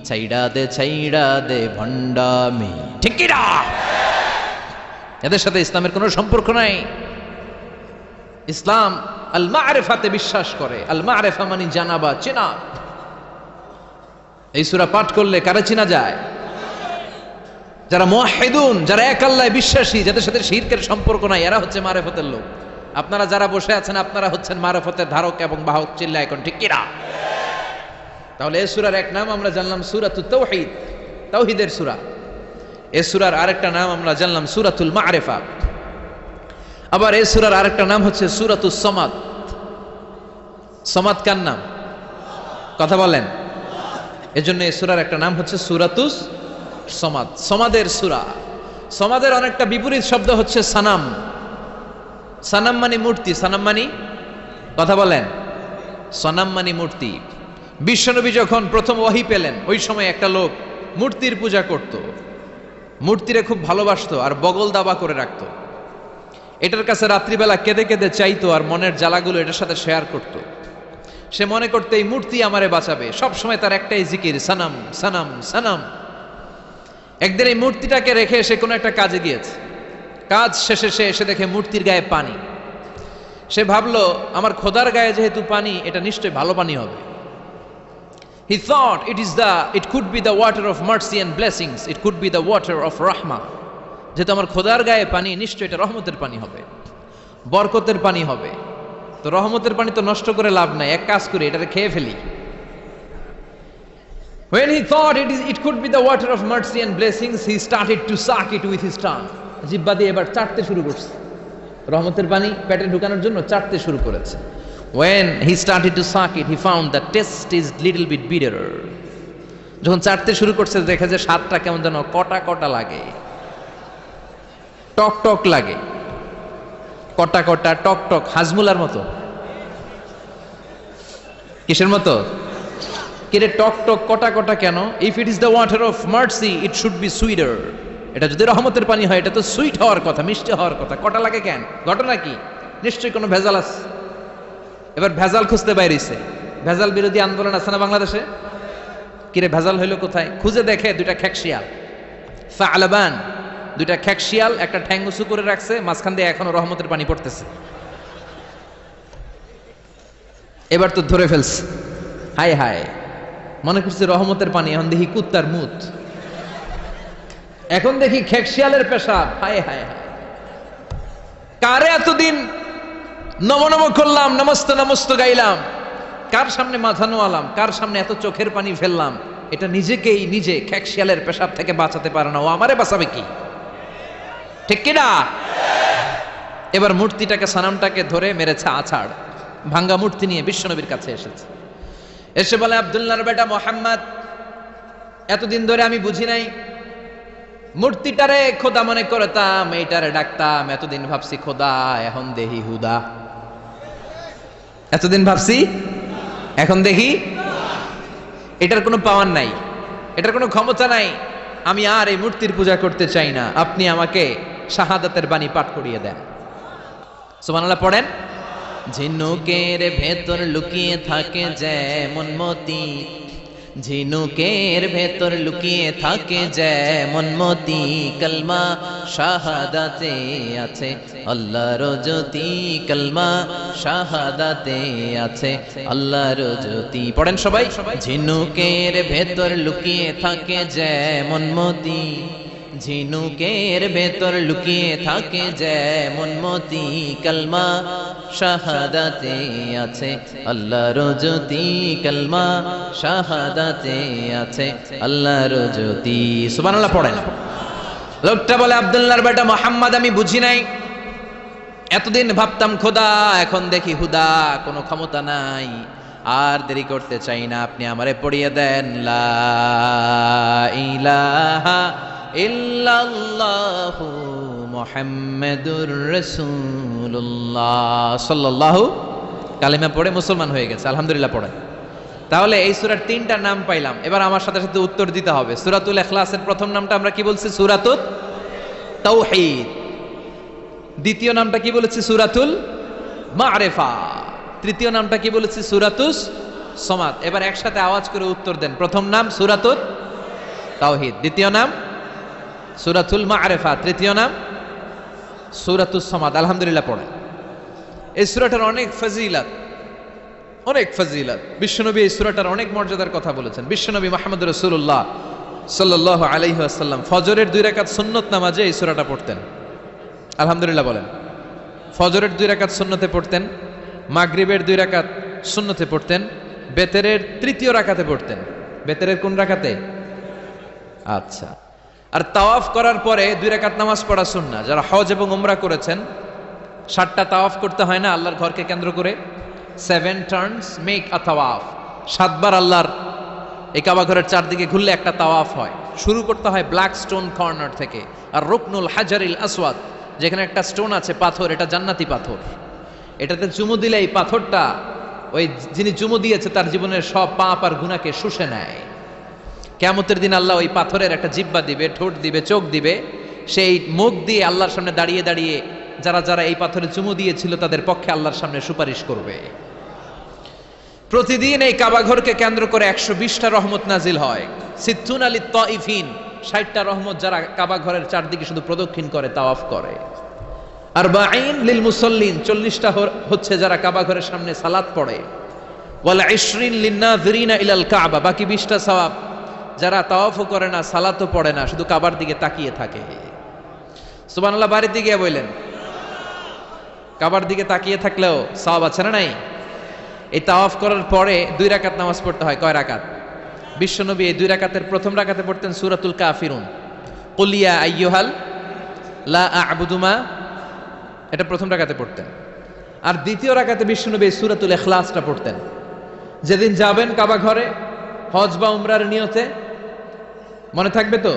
ছাইড়া দে ভণ্ডামি। ঠিক কি না? এদের সাথে ইসলামের কোনো সম্পর্ক নাই। ইসলাম আল মা'রিফাতে বিশ্বাস করে। আল মা'রিফা মানে জানা বা চেনা। এই সূরা পাঠ করলে কারে চেনা যায়? যারা মুওয়াহহিদুন, যারা এক আল্লাহয় বিশ্বাসী, যাদের সাথে শিরকের সম্পর্ক নাই, এরা হচ্ছে মারিফতের লোক। আপনারা যারা বসে আছেন, আপনারা হচ্ছেন মারিফতের ধারক এবং বাহক। চিল্লা এখন ঠিক কিনা? তাহলে এই সূরার এক নাম আমরা জানলাম সূরাতুত তাওহীদ, তাওহীদের সূরা। এই সূরার আরেকটা নাম আমরা জানলাম সূরাতুল মা'রিফা। আবার এই সূরার আরেকটা নাম হচ্ছে সূরাতুস সামাদ। সামাদ কার নাম? কথা বলেন। এজন্য এই সূরার একটা নাম হচ্ছে সূরাতুস সামাদ, সমাদের সূরা। সমাদের অনেকটা বিপরীত শব্দ হচ্ছে সানাম। সানাম মানে মূর্তি। সানাম মানে, কথা বলেন, সনাম মানে মূর্তি। বিশ্বনবী যখন প্রথম ওহী পেলেন, ওই সময় একটা লোক মূর্তির পূজা করত, মূর্তিরে খুব ভালোবাসতো আর বগল দাবা করে রাখতো। এটার কাছে রাত্রিবেলা কেঁদে কেঁদে চাইতো আর মনের জ্বালাগুলো এটার সাথে শেয়ার করত। সে মনে করতে এই মূর্তি আমারে বাঁচাবে। সব সময় তার একটাই জিকির, সানাম সানাম সানাম। একদিন এই মূর্তিটাকে রেখে সে কোনো একটা কাজে গিয়েছে। কাজ শেষে সে এসে দেখে মূর্তির গায়ে পানি। সে ভাবলো আমার খোদার গায়ে যেহেতু পানি, এটা নিশ্চয়ই ভালো পানি হবে। He thought it could be the water of mercy and blessings, it could be the water of rahmah. যেহেতু আমার খোদার গায়ে পানি, নিশ্চয়ই এটা রহমতের পানি হবে, বরকতের পানি হবে। তো রহমতের পানি তো নষ্ট করে লাভ নাই, এক কাজ করি এটাকে খেয়ে ফেলি। When he thought it could be the water of mercy and blessings, he started to suck it with his tongue. জিহ্বা দিয়ে এবার চাটতে শুরু করছে, রহমতের পানি পেটে ঢুকানোর জন্য চাটতে শুরু করেছে। When he started to suck it, he found the taste is little bit bitter. যখন চাটতে শুরু করছে দেখে যে স্বাদটা কেমন যেন কটা কটা লাগে, টক টক লাগে, কটা কটা টক টক, হাজমুলার মতো। কিসের মতো? কিরে টক টক কটা কটা কেন? If it is the water of mercy, it should be sweeter. এটা যদি রহমতের পানি হয়, এটা তো সুইট হওয়ার কথা, মিষ্টি হওয়ার কথা। কটা লাগে কেন? ঘটনা কি? নিশ্চয়ই কোনো ভেজাল আছে। এবার ভেজাল খুঁজতে বাইরেছে। ভেজাল বিরোধী আন্দোলন আছে না বাংলাদেশে? কিরে ভেজাল হইলো কোথায়? খুঁজে দেখে দুইটা খেকশিয়াল, সালাবান, দুইটা খেকশিয়াল একটা ঠ্যাং উঁচু করে রাখছে, মাঝখান দিয়ে এখনো রহমতের পানি পড়তেছে। এবার তো ধরে ফেলছে, হায় হায়, মনে করছে রহমতের পানি, এখন দেখি কুত্তার মুত, এখন দেখি খেকশিয়ালের পেশাব, হায় হায় হায়। কারে এতদিন নম নম করলাম, নমস্ত নমস্ত গাইলাম, কার সামনে মাথা নোয়ালাম, কার সামনে এত চোখের পানি ফেললাম, এটা নিজেকেই নিজে খেকশিয়ালের পেশাব থেকে বাঁচাতে পারে না, ও আমারে বাঁচাবে কি? ঠিক কিনা? এবার মূর্তিটাকে, সানামটাকে ধরে মেরেছে আছাড়, ভাঙ্গা মূর্তি নিয়ে বিশ্বনবীর কাছে এসেছে। এসে বলে, আব্দুল্লাহর বেটা মোহাম্মদ, এতদিন ধরে আমি বুঝি নাই, মূর্তিটারে খোদা মনে করতাম, এইটারে ডাকতাম, এতদিন ভাবছি খোদা, এখন দেহি হুদা। এতদিন ভাবছি, এখন দেখি এটার কোনো পাওয়ার নাই, এটার কোনো ক্ষমতা নাই, আমি আর এই মূর্তির পূজা করতে চাই না, আপনি আমাকে শাহাদাতের বাণী পাঠ করিয়ে দেন। সুবহানাল্লাহ পড়েন। ঝিনুকের ভেতর লুকিয়ে থাকে যেমন মতি, ঝিনুকের ভেতর লুকিয়ে থাকে যেমন মতি, কলমা শাহাদাতে আছে আল্লাহর জ্যোতি, কলমা শাহাদাতে আছে আল্লাহর জ্যোতি। পড়েন সবাই। ঝিনুকের ভেতর লুকিয়ে থাকে যেমন মতি, ঝিনুকের ভেতর লুকিয়ে থাকে যেমন মতি, কলমা শাহাদাতে আছে আল্লাহর জ্যোতি, কলমা শাহাদাতে আছে আল্লাহর জ্যোতি। সুবহানাল্লাহ পড়েন। লোকটা বলে, আব্দুল্লাহর বেটা মোহাম্মদ, আমি বুঝি নাই, এতদিন ভাবতাম খোদা, এখন দেখি হুদা, কোনো ক্ষমতা নাই, আর দেরি করতে চাই না, আপনি আমারে পড়িয়ে দেন লা ইলাহা ইল্লাল্লাহু মুহাম্মাদুর রাসূলুল্লাহ সাল্লাল্লাহু, কালিমা পড়ে মুসলমান হয়ে গেছে, আলহামদুলিল্লাহ পড়েন। তাহলে এই সূরার তিনটা নাম পাইলাম, এবার আমার সাথে সাথে উত্তর দিতে হবে। সূরাতুল ইখলাসের প্রথম নামটা আমরা কি বলছি? সূরাতুত তাওহীদ। দ্বিতীয় নামটা কি বলেছি? সূরাতুল মা'রিফা। তৃতীয় নামটা কি বলেছি? সূরাতুস সমাদ। এবার একসাথে আওয়াজ করে উত্তর দেন। প্রথম নাম সূরাতুত তাওহীদ, দ্বিতীয় নাম সূরাতুল মা'রিফা, তৃতীয় নাম সূরাতুস সমাদ। আলহামদুলিল্লাহ পড়েন। এই সূরাটার অনেক ফজিলত, অনেক ফজিলত। বিশ্বনবী এই সূরাটার অনেক মর্যাদার কথা বলেছেন। বিশ্বনবী মুহাম্মদ রাসূলুল্লাহ সাল্লাল্লাহু আলাইহি ওয়াসাল্লাম ফজরের 2 রাকাত সুন্নত নামাজে এই সূরাটা পড়তেন। আলহামদুলিল্লাহ বলেন। ফজরের 2 রাকাত সুন্নতে পড়তেন, মাগরিবের 2 রাকাত সুন্নতে পড়তেন, বেতেরের 3য় রাকাতে পড়তেন। বেতেরের কোন রাকাতে? আচ্ছা। আর তাওয়াফ করার পরে 2 রাকাত নামাজ পড়া সুন্নাহ। যারা হজ এবং উমরা করেছেন, 7টা তাওয়াফ করতে হয় না আল্লাহর ঘরকে কেন্দ্র করে? 7 টার্নস মেক আ তাওয়াফ। 7 বার আল্লাহর এই কাবা ঘরের চারদিকে ঘুরলে একটা তাওয়াফ হয়। শুরু করতে হয় ব্ল্যাক স্টোন কর্নার থেকে, আর রুকনুল হাজারিল আসওয়াদ, যেখানে একটা স্টোন আছে, পাথর, এটা জান্নাতি পাথর। এটাতে চুমু দিলে এই পাথরটা ওই যিনি চুমু দিয়েছে তার জীবনের সব পাপ আর গুনাহকে শুষে নেয়। কিয়ামতের দিন আল্লাহ ওই পাথরের একটা জিহ্বা দিবে, ঠোঁট দিবে, চোখ দিবে, সেই মুখ দিয়ে আল্লাহর সামনে দাঁড়িয়ে দাঁড়িয়ে যারা যারা এই পাথরে চুমু দিয়েছিল তাদের পক্ষে আল্লাহর সামনে সুপারিশ করবে। প্রতিদিন এই কাবা ঘরকে কেন্দ্র করে 120টা রহমত নাজিল হয়। সিত্তুন আলী তাইফিন, 60টা রহমত যারা কাবা ঘরের চারদিকে শুধু প্রদক্ষিণ করে, তাওয়াফ করে। আরবাঈন লিল মুসাল্লিন, 40টা হচ্ছে যারা কাবা ঘরের সামনে সালাত পড়ে। ওয়াল 20 লিন-নাযিরিনা ইলাল কাবা, বাকি 20টা সওয়াব যারা তাওয়াফও করে না, সালাতও পড়ে না, শুধু কাবার দিকে তাকিয়ে থাকে। সুবহানাল্লাহ বাড়িতে গিয়ে বললেন, কাবার দিকে তাকিয়ে থাকলেও সওয়াব আছে না নাই? এই তাওয়াফ করার পরে 2 রাকাত নামাজ পড়তে হয়। কয় রাকাত? বিশ্বনবী এই 2 রাকাতের প্রথম রাকাতে পড়তেন সূরাতুল কাফিরুন, কুল ইয়া আইয়ুহাল লা আ'বুদু মা, এটা প্রথম রাকাতে পড়তেন। আর দ্বিতীয় রাকাতে বিশ্বনবী সূরাতুল ইখলাসটা পড়তেন। যেদিন যাবেন কাবা ঘরে হজ বা উমরার নিয়তে, মনে থাকবে তো?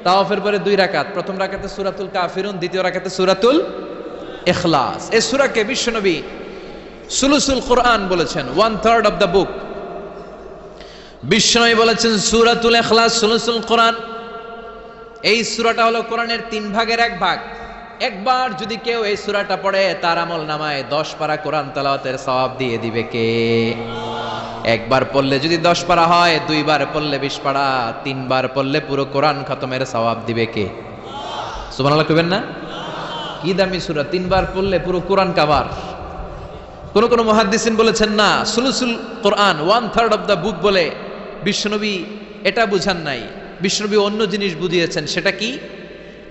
তাওয়াফের পরে 2 রাকাত, প্রথম রাকাতে সূরাতুল কাফিরুন, দ্বিতীয় রাকাতে সূরাতুল ইখলাস। এই সূরাকে বিশ্বনবী সুলুসুল কোরআন বলেছেন, 1/3 অফ দ্য বুক। বিশ্বনবী বলেছেন সূরাতুল ইখলাস সুলুসুল কোরআন। এই সূরাটা হলো কোরআনের 3 ভাগের 1 ভাগ। একবার যদি কেউ এই সূরাটা পড়ে, তার আমল নামায় 10 পারা কোরআন তেলাওয়াতের সওয়াব দিয়ে দিবে কে? একবার পড়লে যদি 10 পারা হয়, 2 বার পড়লে 20 পারা, 3 বার পড়লে পুরো কোরআন খতমের সওয়াব দিবে কে? সুবহানাল্লাহ কইবেন না? কি দামি সূরা, 3 বার পড়লে পুরো কোরআন কাভার। কোন মুহাদ্দিসিন বলেছেন না, সুলুসুল কোরআন 1/3 অফ দ্য বুক বলে বিশ্বনবী এটা বুঝান নাই, বিশ্বনবী অন্য জিনিস বুঝিয়েছেন। সেটা কি?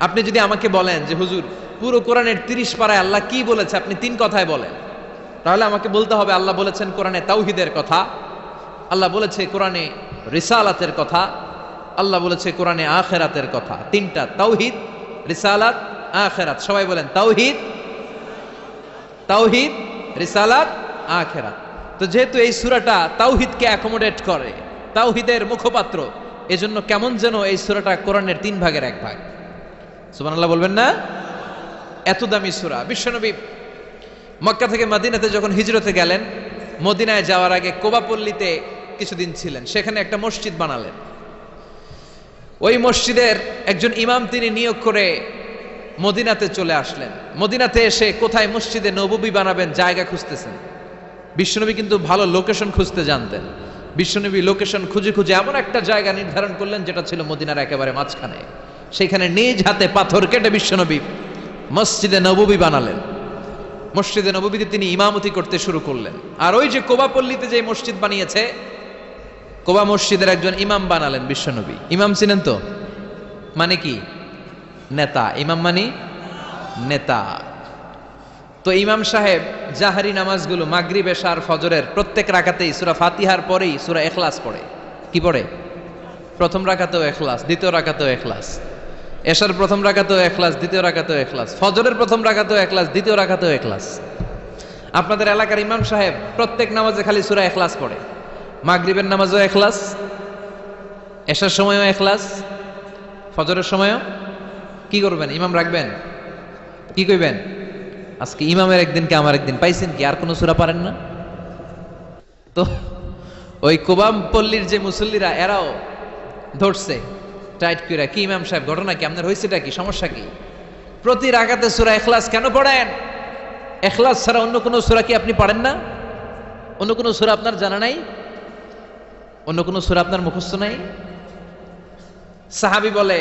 আপনি যদি আমাকে বলেন যে হুজুর পুরো কোরআনের 30 পারায় আল্লাহ কি বলেছে, আপনি 3 কথায় বলেন, তাহলে আমাকে বলতে হবে আল্লাহ বলেছেন কোরআনে তাওহীদের কথা, আল্লাহ বলেছে কোরআনে রিসালাতের কথা, আল্লাহ বলেছে কোরআনে আখিরাতের কথা। 3টা, তাওহীদ, রিসালাত, আখিরাত। সবাই বলেন তাওহীদ, তাওহীদ, রিসালাত, আখিরাত। তো যেহেতু এই সূরাটা তাওহীদকে অ্যাকোমোডেট করে, তাওহীদের মুখপাত্র, এজন্য কেমন যেন এই সূরাটা কোরআনের 3 ভাগের 1 ভাগ। সুবহানাল্লাহ বলবেন না? এত দামি সূরা। বিশ্বনবী মক্কা থেকে মদিনাতে যখন হিজরতে গেলেন, মদিনায় যাওয়ার আগে কোবা পল্লীতে কিছুদিন ছিলেন, সেখানে একটা মসজিদ বানালেন। ওই মসজিদের একজন ইমাম তিনি নিয়োগ করে মদিনাতে চলে আসলেন। মদিনাতে এসে কোথায় মসজিদে নববী বানাবেন জায়গা খুঁজতেছেন। বিশ্বনবী কিন্তু ভালো লোকেশন খুঁজতে জানতেন। বিশ্বনবী লোকেশন খুঁজে খুঁজে এমন একটা জায়গা নির্ধারণ করলেন যেটা ছিল মদিনার একেবারে মাঝখানে। সেখানে নিজ হাতে পাথর কেটে বিশ্বনবী মসজিদে নববী বানালেন। মসজিদে নববীতে তিনি ইমামতি করতে শুরু করলেন। আর ওই যে কোবা পল্লীতে যে মসজিদ বানিয়েছে, কোবা মসজিদের একজন ইমাম বানালেন বিশ্বনবী। ইমাম ছিলেন তো, মানে কি? নেতা। ইমাম মানে নেতা। তো ইমাম সাহেব জাহারি নামাজগুলো মাগরিব, এশা আর ফজরের প্রত্যেক রাকাতেই সূরা ফাতিহার পরেই সূরা ইখলাস পড়ে। কি পড়ে? প্রথম রাকাতেও ইখলাস, দ্বিতীয় রাকাতেও ইখলাস, এশার প্রথম রাকাতেও ইখলাস, দ্বিতীয় রাকাতেও ইখলাস, ফজরের প্রথম রাকাতেও ইখলাস, দ্বিতীয় রাকাতেও ইখলাস। আপনাদের এলাকার ইমাম সাহেব প্রত্যেক নামাজে খালি সূরা ইখলাস পড়ে। মাগরিবের নামাজেও ইখলাস, এশার সময়ও ইখলাস, ফজরের সময়ও। কি করবেন? ইমাম রাখবেন? কি কইবেন? আজকে ইমামের একদিনকে আমার একদিন, পাইছেন কি? আর কোন সূরা পারেন না? তো ওই কোবাম পল্লীর যে মুসল্লিরা, এরাও ধরছে টাইট করে। কি ইমাম সাহেব, ঘটনা কি? আপনার হয়েছেটা কি? সমস্যা কি? প্রতি রাকাতে সূরা ইখলাস কেন পড়েন? ইখলাস ছাড়া অন্য কোন সূরা কি আপনি পড়েন না? অন্য কোন সূরা আপনার জানা নাই? অন্য কোন সূরা আপনার মুখস্থ নাই? সাহাবী বলে,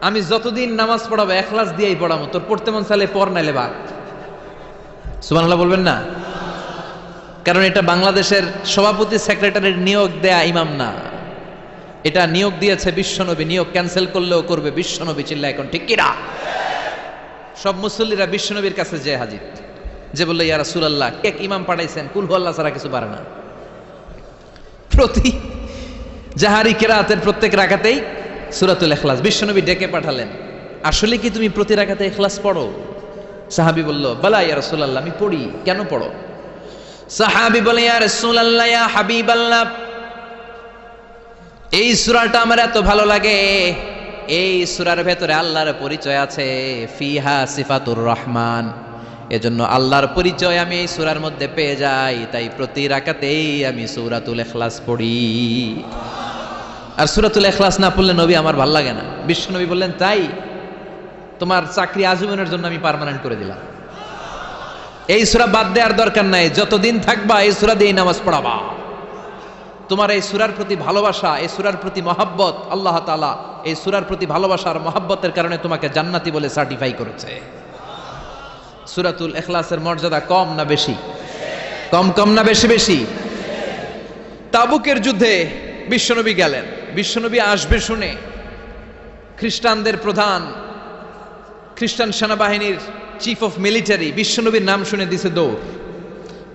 আমি যতদিন নামাজ পড়াবো ইখলাস দিয়েই পড়াবো, তোর পড়তে মন চাইলে পড়, নাইলে ভাগ। সুবহানাল্লাহ বলবেন না? কারণ এটা বাংলাদেশের সভাপতি সেক্রেটারির নিয়োগ দেয়া ইমাম না, এটা নিয়োগ দিয়েছে বিশ্বনবী। নিয়োগ ক্যান্সেল করলেও করবে বিশ্বনবী। চিল্লা এখন ঠিক কিনা? সব মুসল্লিরা বিশ্বনবীর কাছে যে হাজির, যে বললো ইয়া রাসূলুল্লাহ, এক ইমাম পাঠাইছেন, কুল হুয়াল্লাহ ছাড়া কিছু পারে না। প্রতি জাহারি কিরাতের প্রত্যেক রাকাতেই সূরাতুল ইখলাস। বিশ্বনবী ডেকে পাঠালেন, আসলে কি তুমি প্রতি রাকাতে ইখলাস পড়ো? সাহাবী বলল, বালা ইয়া রাসূলুল্লাহ, আমি পড়ি। কেন পড়ো? সাহাবী বলে, ইয়া রাসূলুল্লাহ, ইয়া হাবিবাল্লাহ, এই সূরাটা আমার এত ভালো লাগে, এই সূরার ভেতরে আল্লাহর পরিচয় আছে, ফিহা সিফাতুর রহমান, এজন্য আল্লাহর পরিচয় আমি এই সূরার মধ্যে পেয়ে যাই, তাই প্রতি রাকাতেই আমি সূরাতুল ইখলাস পড়ি। আর সূরাতুল ইখলাস না পড়লে নবী আমার ভাল লাগে না। বিশ্বনবী বললেন, তাই তোমার চাকরি আজীবনের জন্য আমি পার্মানেন্ট করে দিলাম। এই সূরা বাদ দেওয়ার দরকার নাই, যতদিন থাকবা এই সূরা দিয়ে নামাজ পড়াবা। তোমার এই সূরার প্রতি ভালোবাসা, এই সূরার প্রতি মহব্বত, আল্লাহ তাআলা এই সূরার প্রতি ভালোবাসা আর মহব্বতের কারণে তোমাকে জান্নাতি বলে সার্টিফাই করেছে। সূরাতুল ইখলাসের মর্যাদা কম না বেশি? কম কম না বেশি বেশি? তাবুকের যুদ্ধে বিশ্বনবী গেলেন। বিশ্বনবী আসবে শুনে খ্রিস্টানদের প্রধান, খ্রিস্টান সেনাবাহিনীর চিফ অফ মিলিটারি বিশ্বনবীর নাম শুনে দিছে দৌড়।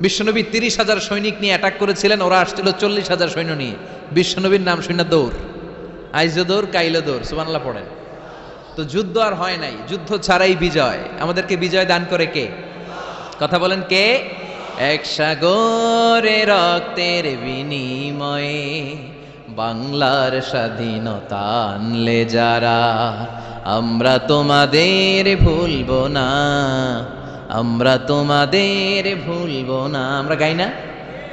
বিশ্বনবী 30,000 সৈনিক নিয়ে অ্যাটাক করেছিলেন, ওরা আসছিল 40,000 সৈন্য নিয়ে। বিশ্বনবীর নাম শুনে দৌড়। আইজো দৌড়, কাইলো দৌড়, সুবহানাল্লাহ পড়েন। তো যুদ্ধ আর হয় নাই, যুদ্ধ ছাড়াই বিজয়। আমাদেরকে বিজয় দান করে কে? কথা বলেন কে? এক সাগরে রক্তের বিনিময়ে বাংলার স্বাধীনতা আনলে যারা, আমরা তোমাদের ভুলবো না, আমরা তোমাদের ভুলবো না। আমরা গাই না?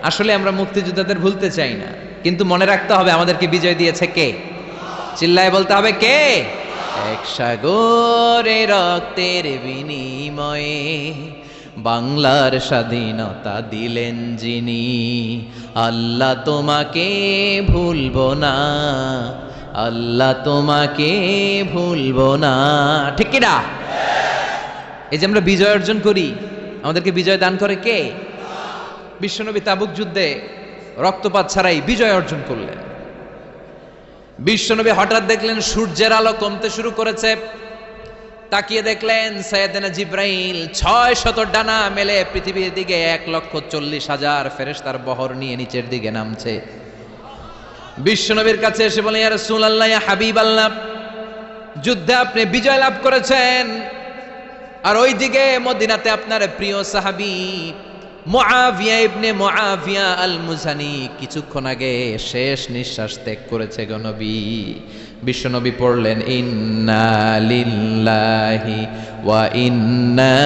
আসলে আমরা মুক্তিযোদ্ধাদের ভুলতে চাই না, কিন্তু মনে রাখতে হবে আমাদেরকে বিজয় দিয়েছে কে। চিল্লায় বলতে হবে কে? এক সাগরে রক্তের বিনিময়ে বাংলার স্বাধীনতা দিলেন যিনি, আল্লাহ তোমাকে ভুলবো না, আল্লাহ তোমাকে ভুলবো না। ঠিক কিনা? এই যে আমরা বিজয় অর্জন করি, আমাদেরকে বিজয় দান করে কে? বিশ্বনবী তাবুক যুদ্ধে রক্তপাত ছাড়াই বিজয় অর্জন করলেন। বিশ্বনবী হঠাৎ দেখলেন সূর্যের আলো কমতে শুরু করেছে। তাকিয়ে দেখলেন সাইয়েদনা জিব্রাইল 600 ডানা মেলে পৃথিবীর দিকে 1,40,000 ফেরেশতার বহর নিয়ে নিচের দিকে নামছে। বিশ্বনবীর কাছে এসে বলেন, ইয়া রাসূলুল্লাহ, ইয়া হাবিবাল্লাহ, যুদ্ধে আপনি বিজয় লাভ করেছেন, আর ওইদিকে মদিনাতে আপনার প্রিয় সাহাবী মুআবিয়া ইবনে মুআবিয়া আল মুজানি কিছুক্ষণ আগে শেষ নিঃশ্বাস ত্যাগ করেছে গো নবী। বিশ্বনবী পড়লেন, ইন্না লিল্লাহি ওয়া ইন্না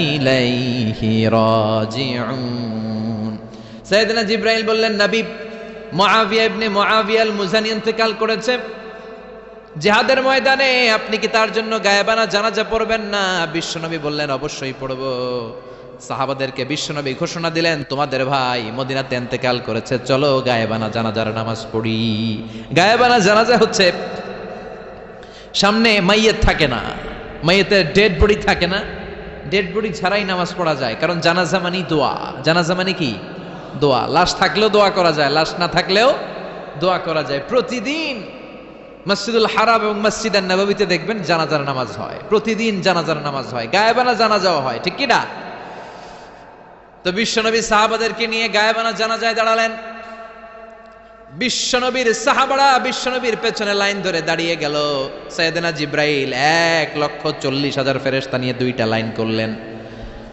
ইলাইহি রাজিউন। সাইয়েদনা জিব্রাইল বললেন, নবী, মুআবিয়া ইবনে মুআবিয়া আল মুজানি ইন্তেকাল করেছে জিহাদের ময়দানে, আপনি কি তার জন্য গায়েবানা জানাজা পড়বেন না? বিশ্বনবী বললেন, অবশ্যই পড়ব। সাহাবাদেরকে বিশ্বনবী ঘোষণা দিলেন, তোমাদের ভাই মদিনাতে ইন্তেকাল করেছে, চলো গায়েবানা জানাজার নামাজ পড়ি। গায়েবানা জানাজা হচ্ছে সামনে মাইয়েত থাকে না, মাইয়েতের ডেড বডি থাকে না, ডেড বডি ছাড়াই নামাজ পড়া যায়, কারণ জানাজা মানে দোয়া। জানাজা মানে কি? দোয়া। লাশ থাকলেও দোয়া করা যায়, লাশ না থাকলেও দোয়া করা যায়। প্রতিদিন মসজিদুল হারাম এবং মসজিদুন নববীতে দেখবেন জানাজার নামাজ হয়, প্রতিদিন জানাজার নামাজ হয়, গায়েবানা জানাজাও হয়। ঠিক কি না? তো বিশ্বনবী সাহাবাদেরকে নিয়ে গায়েবানা জানাজায় দাঁড়ালেন। বিশ্বনবীর সাহাবারা বিশ্বনবীর পেছনে লাইন ধরে দাঁড়িয়ে গেল। সাইয়েদনা জিব্রাইল 1,40,000 ফেরেশতা নিয়ে 2টা লাইন করলেন।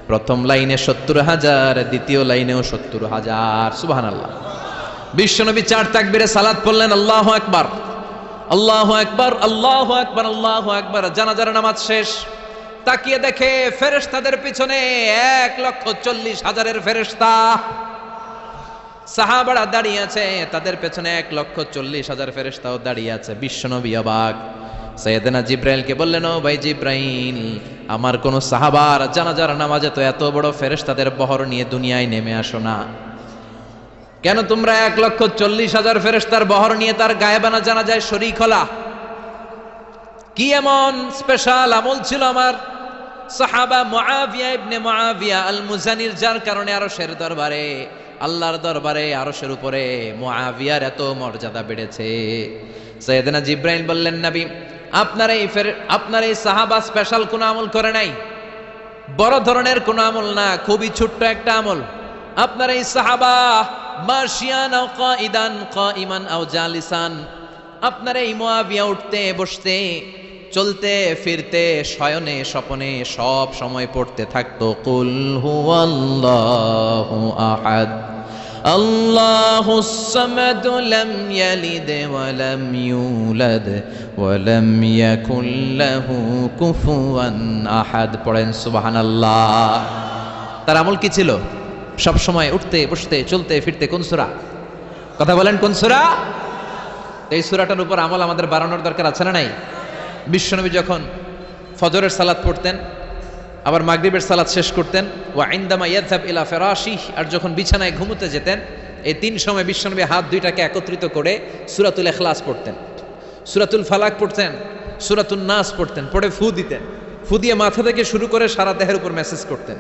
প্রথম লাইনে 70,000, দ্বিতীয় লাইনেও 70,000। সুবহানাল্লাহ। বিশ্বনবী 4 তাকবীরে সালাত পড়লেন, আল্লাহু আকবার, আল্লাহু আকবার, আল্লাহু আকবার, আল্লাহু আকবার। জানাজার নামাজ শেষ। তাকিয়ে দেখে ফেরেশতাদের পিছনে 1,40,000 ফেরেশতা। সাহাবারা দাঁড়িয়ে আছে, তাদের পেছনে 1,40,000 ফেরেশতাও দাঁড়িয়ে আছে। বিশ্বনবী অবাক। সাইয়েদনা জিব্রাইলকে বললেন, ও ভাই জিব্রাইল, আমার কোন সাহাবার জানাজার নামাজে তো এত বড় ফেরেশতাদের বহর নিয়ে দুনিয়ায় নেমে আসো না, কেন তোমরা 1,40,000 ফেরেশতার বহর নিয়ে তার গায়েবানা জানাজায় শরীক হলা? কি এমন স্পেশাল আমল ছিল আমার সাহাবা মুআবিয়া ইবনে মুআবিয়া আল মুজানির, যার কারণে আরশের দরবারে, আল্লাহর দরবারে, আরশের উপরে মুআবিয়ার এত মর্যাদা বেড়েছে? সাইয়েদনা জিব্রাইল বললেন, নবী, আপনার এই সাহাবা স্পেশাল কোন আমল করে নাই, বড় ধরনের কোন আমল না, খুবই ছোট্ট একটা আমল। আপনার এই সাহাবা মাশিয়ান আও কাইদান, কাইমান আও জালিসান, আপনার এই মুআবিয়া উঠতে বসতে, চলতে ফিরতে, শয়নে স্বপনে সব সময় পড়তে থাকতো, কুল হুয়াল্লাহু আহাদ, আল্লাহুস সামাদ, লাম ইয়ালিদ ওয়া লাম ইউলাদ ওয়া লাম ইয়াকুল লাহু কুফুয়ান আহাদ। পড়েন সুবহানাল্লাহ। তার আমল কি ছিল? সব সময় উঠতে বসতে চলতে ফিরতে কোন সূরা? কথা বলেন, কোন সূরা? এই সূরাটার উপর আমল আমাদের বাড়ানোর দরকার আছে না নাই? বিশ্বনবী যখন ফজরের সালাত পড়তেন, আবার মাগরিবের সালাত শেষ করতেন, ওয়া ইনদামা ইয়াযহাব ইলা ফিরাশিহ, আর যখন বিছানায় ঘুমোতে যেতেন, এই 3 সময় বিশ্বনবী হাত 2টাকে একত্রিত করে সূরাতুল ইখলাস পড়তেন, সূরাতুল ফালাক পড়তেন, সূরাতুন নাস পড়তেন, পড়ে ফু দিতেন। ফু দিয়ে মাথা থেকে শুরু করে সারা দেহের উপর মেসেজ করতেন,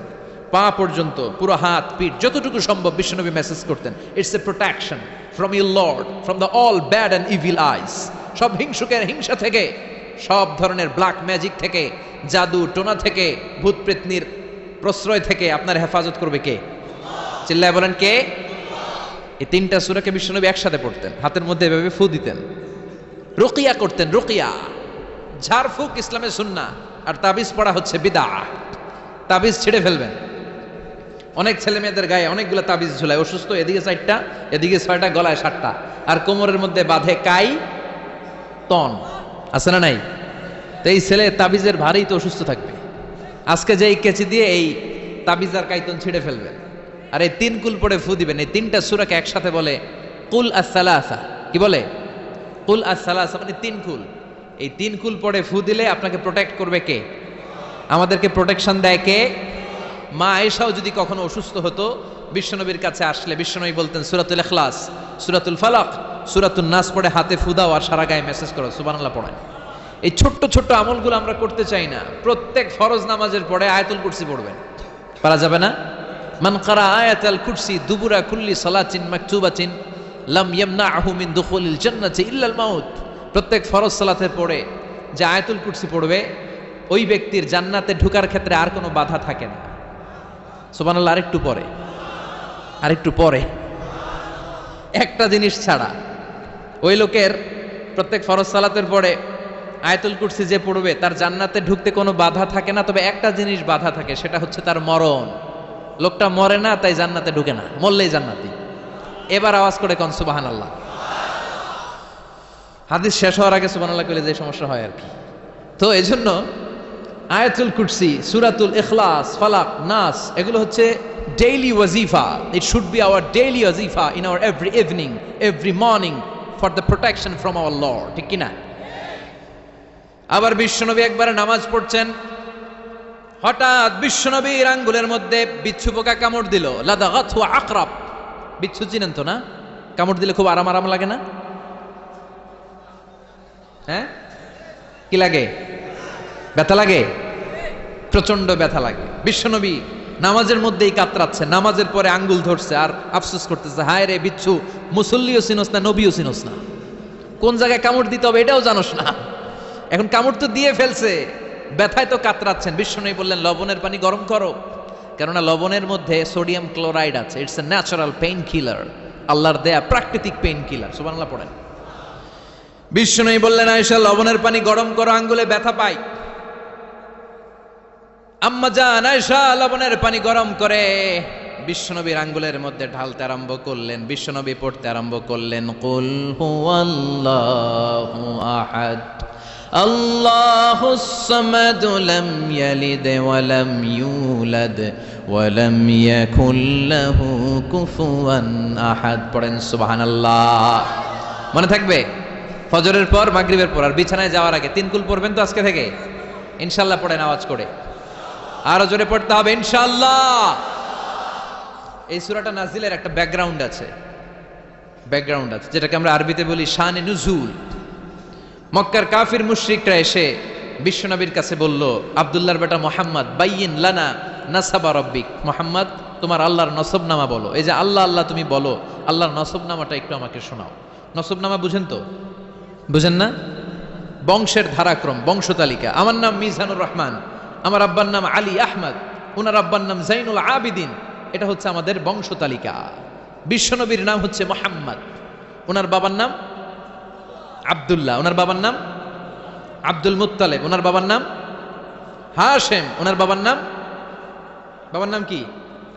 পা পর্যন্ত পুরো হাত পিঠ যতটুকু সম্ভব বিশ্বনবী মেসেজ করতেন। It's a protection from your lord, from the all bad and evil eyes. সব হিংসুকের হিংসা থেকে, সব ধরনের ব্ল্যাক ম্যাজিক থেকে, জাদু টোনা থেকে, ভূত প্রেতনির প্রশ্রয় থেকে আপনার হেফাজত করবে কে? চিল্লায় বলেন কে? এই তিনটা সূরাকে বিশ্বনবী একসাথে পড়তেন, হাতের মধ্যে এভাবে ফু দিতেন, রুকিয়া করতেন। রুকিয়া, ঝাড়ফুঁক ইসলামের সুন্নাহ, আর তাবিজ পড়া হচ্ছে বিদআহ। তাবিজ ছিঁড়ে ফেলবেন। অনেক ছেলে মেয়েদের গায়ে অনেকগুলো তাবিজ ঝুলায়, অসুস্থ এদিকে 4টা এদিকে 6টা, গলায় 7টা, আর কোমরের মধ্যে বাঁধে কাই তন, আছে না নাই? তো এই ছেলে তাবিজের ভারেই তো অসুস্থ থাকবে। আজকে যে এই কেচি দিয়ে এই তাবিজ আর কাইতন ছিঁড়ে ফেলবেন, আর এই 3 কুল পড়ে ফু দিবেন। এই 3টা সূরাকে একসাথে বলে কুল আস-সালাসা। কি বলে? কুল আস-সালাসা, মানে 3 কুল। এই 3 কুল পড়ে ফু দিলে আপনাকে প্রোটেক্ট করবে কে? আমাদেরকে প্রোটেকশন দেয় কে? মা আয়েশাও যদি কখনো অসুস্থ হতো, বিশ্বনবীর কাছে আসলে বিশ্বনবী বলতেন সূরাতুল ইখলাস, সূরাতুল ফালাক, সূরাতুন নাস পড়ে হাতে ফু দাও আর সারা গায়ে মেসেজ করো, সুবহানাল্লাহ পড়েন। এই ছোট্ট ছোট্ট আমলগুলো আমরা করতে চাই না। প্রত্যেক ফরজ নামাজের পরে আয়াতুল কুরসি পড়বেন, পারা যাবে না? মান কারা আয়াতুল কুরসি দুবুরা কুল্লি সালাতিন মাকতুবাতিন লাম ইয়ামনাহু মিন দুখুলিল জান্নাতি ইল্লাল মাউত। প্রত্যেক ফরজ সালাতের পরে যে আয়াতুল কুরসি পড়বে, ওই ব্যক্তির জান্নাতে ঢোকার ক্ষেত্রে আর কোনো বাধা থাকে না। সুবহানাল্লাহ। আরেকটু পরে একটা জিনিস ছাড়া, ওই লোকের প্রত্যেক ফরজ সালাতের পরে আয়াতুল কুরসি যে পড়বে, তার জান্নাতে ঢুকতে কোনো বাধা থাকে না, তবে একটা জিনিস বাধা থাকে, সেটা হচ্ছে তার মরণ। লোকটা মরে না, তাই জান্নাতে ঢুকে না, মরলেই জান্নাতি। এবার আওয়াজ করে কোন সুবহানাল্লাহ। হাদিস শেষ হওয়ার আগে সুবহানাল্লাহ কইলে যে সমস্যা হয় আর কি। তো এজন্য আয়াতুল কুরসি, সূরাতুল ইখলাস, ফালাক, নাস, এগুলো হচ্ছে ডেইলি ওয়াজিফা। It should be our daily ওয়াজিফা in our every evening, every morning, for the protection from our lord. ঠিক কিনা? আবার বিশ্বনবী একবার নামাজ পড়ছেন, হঠাৎ বিশ্বনবীর আঙ্গুলের মধ্যে বিচ্ছু পোকা কামড় দিল। লাদাগাতহু আকরাব। বিচ্ছু চিনেন তো না? কামড় দিলে খুব আরাম আরাম লাগে না? হ্যাঁ, কি লাগে? ব্যথা লাগে, প্রচন্ড ব্যথা লাগে। বিশ্বনবী নামাজের মধ্যেই কাতরাচ্ছে, নামাজের পরে আঙ্গুল ধরছে আর আফসোস করতেছে, হায় রে বিচ্ছু, মুসল্লিও চিনোস না, নবীও চিনোস না, কোন জায়গায় কামড় দিতে হবে এটাও জানোস না, এখন কামড় তো দিয়ে ফেলছে, ব্যথায় তো কাতরাচ্ছেন। বিশ্বনবী বললেন লবণের পানি গরম করো, কেননা লবণের মধ্যে সোডিয়াম ক্লোরাইড আছে। It's a natural pain killer, আল্লাহর দেয়া প্রাকৃতিক পেইন কিলার। সুবহানাল্লাহ পড়েন। বিশ্বনবী বললেন আয়েশা লবণের পানি গরম করো, আঙ্গুলে ব্যথা পাই। আম্মা জান আয়েশা লবণের পানি গরম করে বিশ্বনবীর আঙ্গুলের মধ্যে ঢালতে আরম্ভ করলেন। বিশ্বনবী পড়তে আরম্ভ করলেন কুল হুয়াল্লাহু আহাদ আল্লাহুস সামাদ লাম ইয়ালিদ ওয়া লাম ইউলাদ ওয়া লাম ইয়াকুল লাহু কুফুয়ান আহাদ। পড়েন সুবহানাল্লাহ। মনে থাকবে? ফজরের পর, মাগরিবের পর আর বিছানায় যাওয়ার আগে 3 কুল পড়বেন তো আজকে থেকে ইনশাআল্লাহ। পড়েন আওয়াজ করে, আরো জোরে পড়তে হবে ইনশাআল্লাহ। এই সূরাটা নাজিলের একটা ব্যাকগ্রাউন্ড আছে, যেটাকে আমরা আরবিতে বলি শানে নুজুল। মক্কার কাফির মুশরিকরা এসে বিশ্বনবীর কাছে বলল, আব্দুল্লাহর বেটা মুহাম্মদ, বাইয়িন লানা নাসাবা রাব্বিক। মুহাম্মদ, তোমার আল্লাহর নসবনামা বলো। এই যে আল্লাহ আল্লাহ তুমি বলো, আল্লাহর নসবনামাটা একটু আমাকে শোনাও। নসবনামা বুঝেন তো? বুঝেন না? বংশের ধারাক্রম, বংশ তালিকা। আমার নাম মিজানুর রহমান, আমার আব্বার নাম আলী আহমদ, ওনার আব্বার নাম জাইনুল আবিদিন। এটা হচ্ছে আমাদের বংশ তালিকা। বিশ্বনবীর নাম হচ্ছে মুহাম্মদ, ওনার বাবার নাম আব্দুল্লাহ, ওনার বাবার নাম আব্দুল মুত্তালিব, ওনার বাবার নাম হাশেম, ওনার বাবার নাম কি?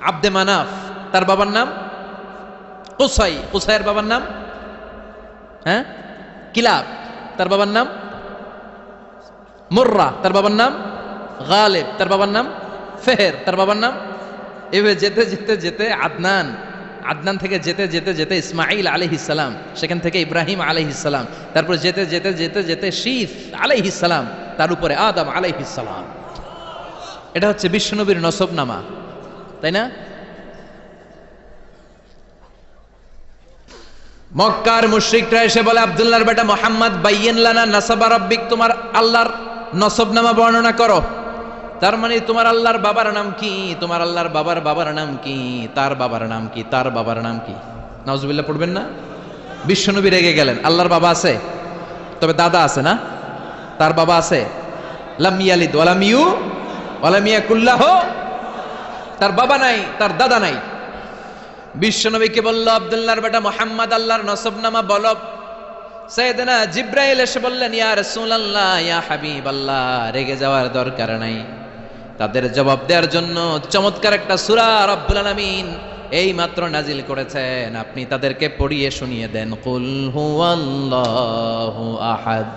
আব্দে মানাফ। তার বাবার নাম কুসাই, কুসাইয়ের বাবার নাম কিলাব। তার বাবার নাম মুররা, তার বাবার নাম গালিব, তার বাবার নাম ফেহের, তার বাবার নাম। এভাবে যেতে যেতে যেতে আদনান, আদনান থেকে যেতে যেতে যেতে ইসমাইল আলাইহিস সালাম, সেখান থেকে ইব্রাহিম আলাইহিস সালাম, তারপর যেতে যেতে যেতে যেতে শীত আলাইহিস সালাম, তার উপরে আদম আলাইহিস সালাম। এটা হচ্ছে বিশ্বনবীর নসবনামা, তাই না? মক্কার মুশরিকরা এসে বলে, আব্দুল্লাহর বেটা মুহাম্মদ, বাইয়িন লানা নাসাবা রাব্বিক, তোমার আল্লাহর নসবনামা বর্ণনা করো। তার মানে তোমার আল্লাহর বাবার নাম কি, তোমার আল্লাহর বাবার বাবার নাম কি, তার বাবার নাম কি, তার বাবার নাম কি? নাউজুবিল্লাহ পড়বেন না? বিশ্বনবী রেগে গেলেন, আল্লাহর বাবা আছে, তবে দাদা আছে না? তার বাবা আছে? লাম ইয়ালিদ ওয়ালাম ওয়ালাম ইয়াকুল লাহু, তার বাবা নাই, তার দাদা নাই। বিশ্বনবীকে বলল, আব্দুল্লাহর বেটা মুহাম্মদ আল্লাহর নসবনামা বলো। সাইয়েদনা জিব্রাইল এসে বললেন, ইয়া রাসূলুল্লাহ, ইয়া হাবিবাল্লাহ, রেগে যাওয়ার দরকার নাই। তাদের জবাব দেওয়ার জন্য চমৎকার একটা সূরা রব্বুল আলামিন এই মাত্র নাজিল করেছেন, আপনি তাদেরকে পড়িয়ে শুনিয়ে দেন। কুল হুয়াল্লাহু আহাদ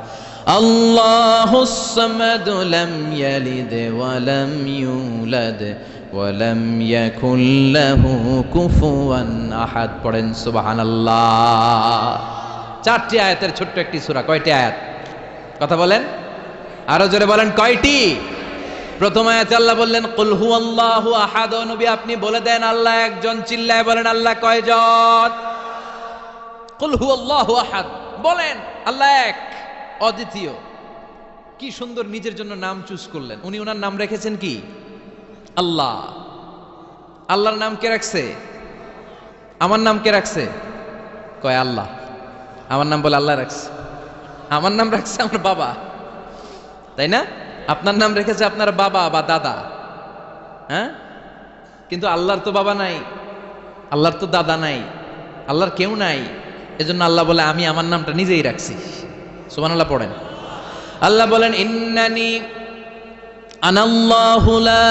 আল্লাহুস সামাদ লাম ইয়ালিদ ওয়া লাম ইউলাদ ওয়া লাম ইয়াকুল লাহু কুফুয়ান আহাদ। পড়েন সুবহানাল্লাহ। 4টি আয়াতের ছোট্ট একটি সূরা। কয়টি আয়াত? কথা বলেন, আরো জোরে বলেন, কয়টি? প্রথম আয়াতে আল্লাহ বললেন কুল হুয়াল্লাহু আহাদ। নবী আপনি বলে দেন আল্লাহ একজন। চিল্লায় বলেন আল্লাহ কয়জন? কুল হুয়াল্লাহু আহাদ বলেন, আল্লাহ এক, অদ্বিতীয়। কি সুন্দর নিজের জন্য নাম চুজ করলেন উনি। ওনার নাম রেখেছেন কি? আল্লাহ। আল্লাহর নাম কে রাখছে? আমার নাম কে রাখছে? কয় আল্লাহ। আমার নাম বলে আল্লাহ রাখছে। আমার নাম রাখছে আমার বাবা, তাই না? আপনার নাম রেখেছে আপনার বাবা বা দাদা, হ্যাঁ? কিন্তু আল্লাহর তো বাবা নাই, আল্লাহর তো দাদা নাই, আল্লাহর কেউ নাই। এজন্য আল্লাহ বলে আমি আমার নামটা নিজেই রাখছি। সুবহানাল্লাহ পড়েন। আল্লাহ বলেন ইন্নানি আনাল্লাহু লা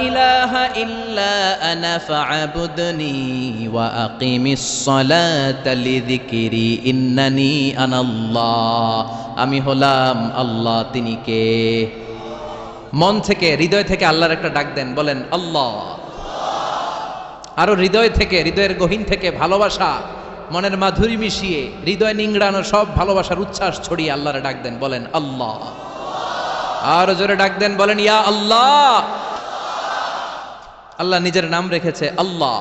ইলাহা ইল্লা আনা ফা'বুদনি ওয়া আকিমিস সালাতা লিযিকরি ইন্নানি আনাল্লাহ। আমি হলাম আল্লাহ, তিনি কে? মন থেকে, হৃদয় থেকে আল্লাহর একটা ডাক দেন, বলেন আল্লাহ। আরো হৃদয় থেকে, হৃদয়ের গহীন থেকে ভালোবাসা, মনের মাধুরী মিশিয়ে হৃদয় নিংড়ানো সব ভালোবাসার উচ্ছ্বাস ছড়িয়ে আল্লাহর ডাক দেন, বলেন আল্লাহ। আরো জোরে ডাক দেন, বলেন ইয়া আল্লাহ। আল্লাহ নিজের নাম রেখেছে আল্লাহ।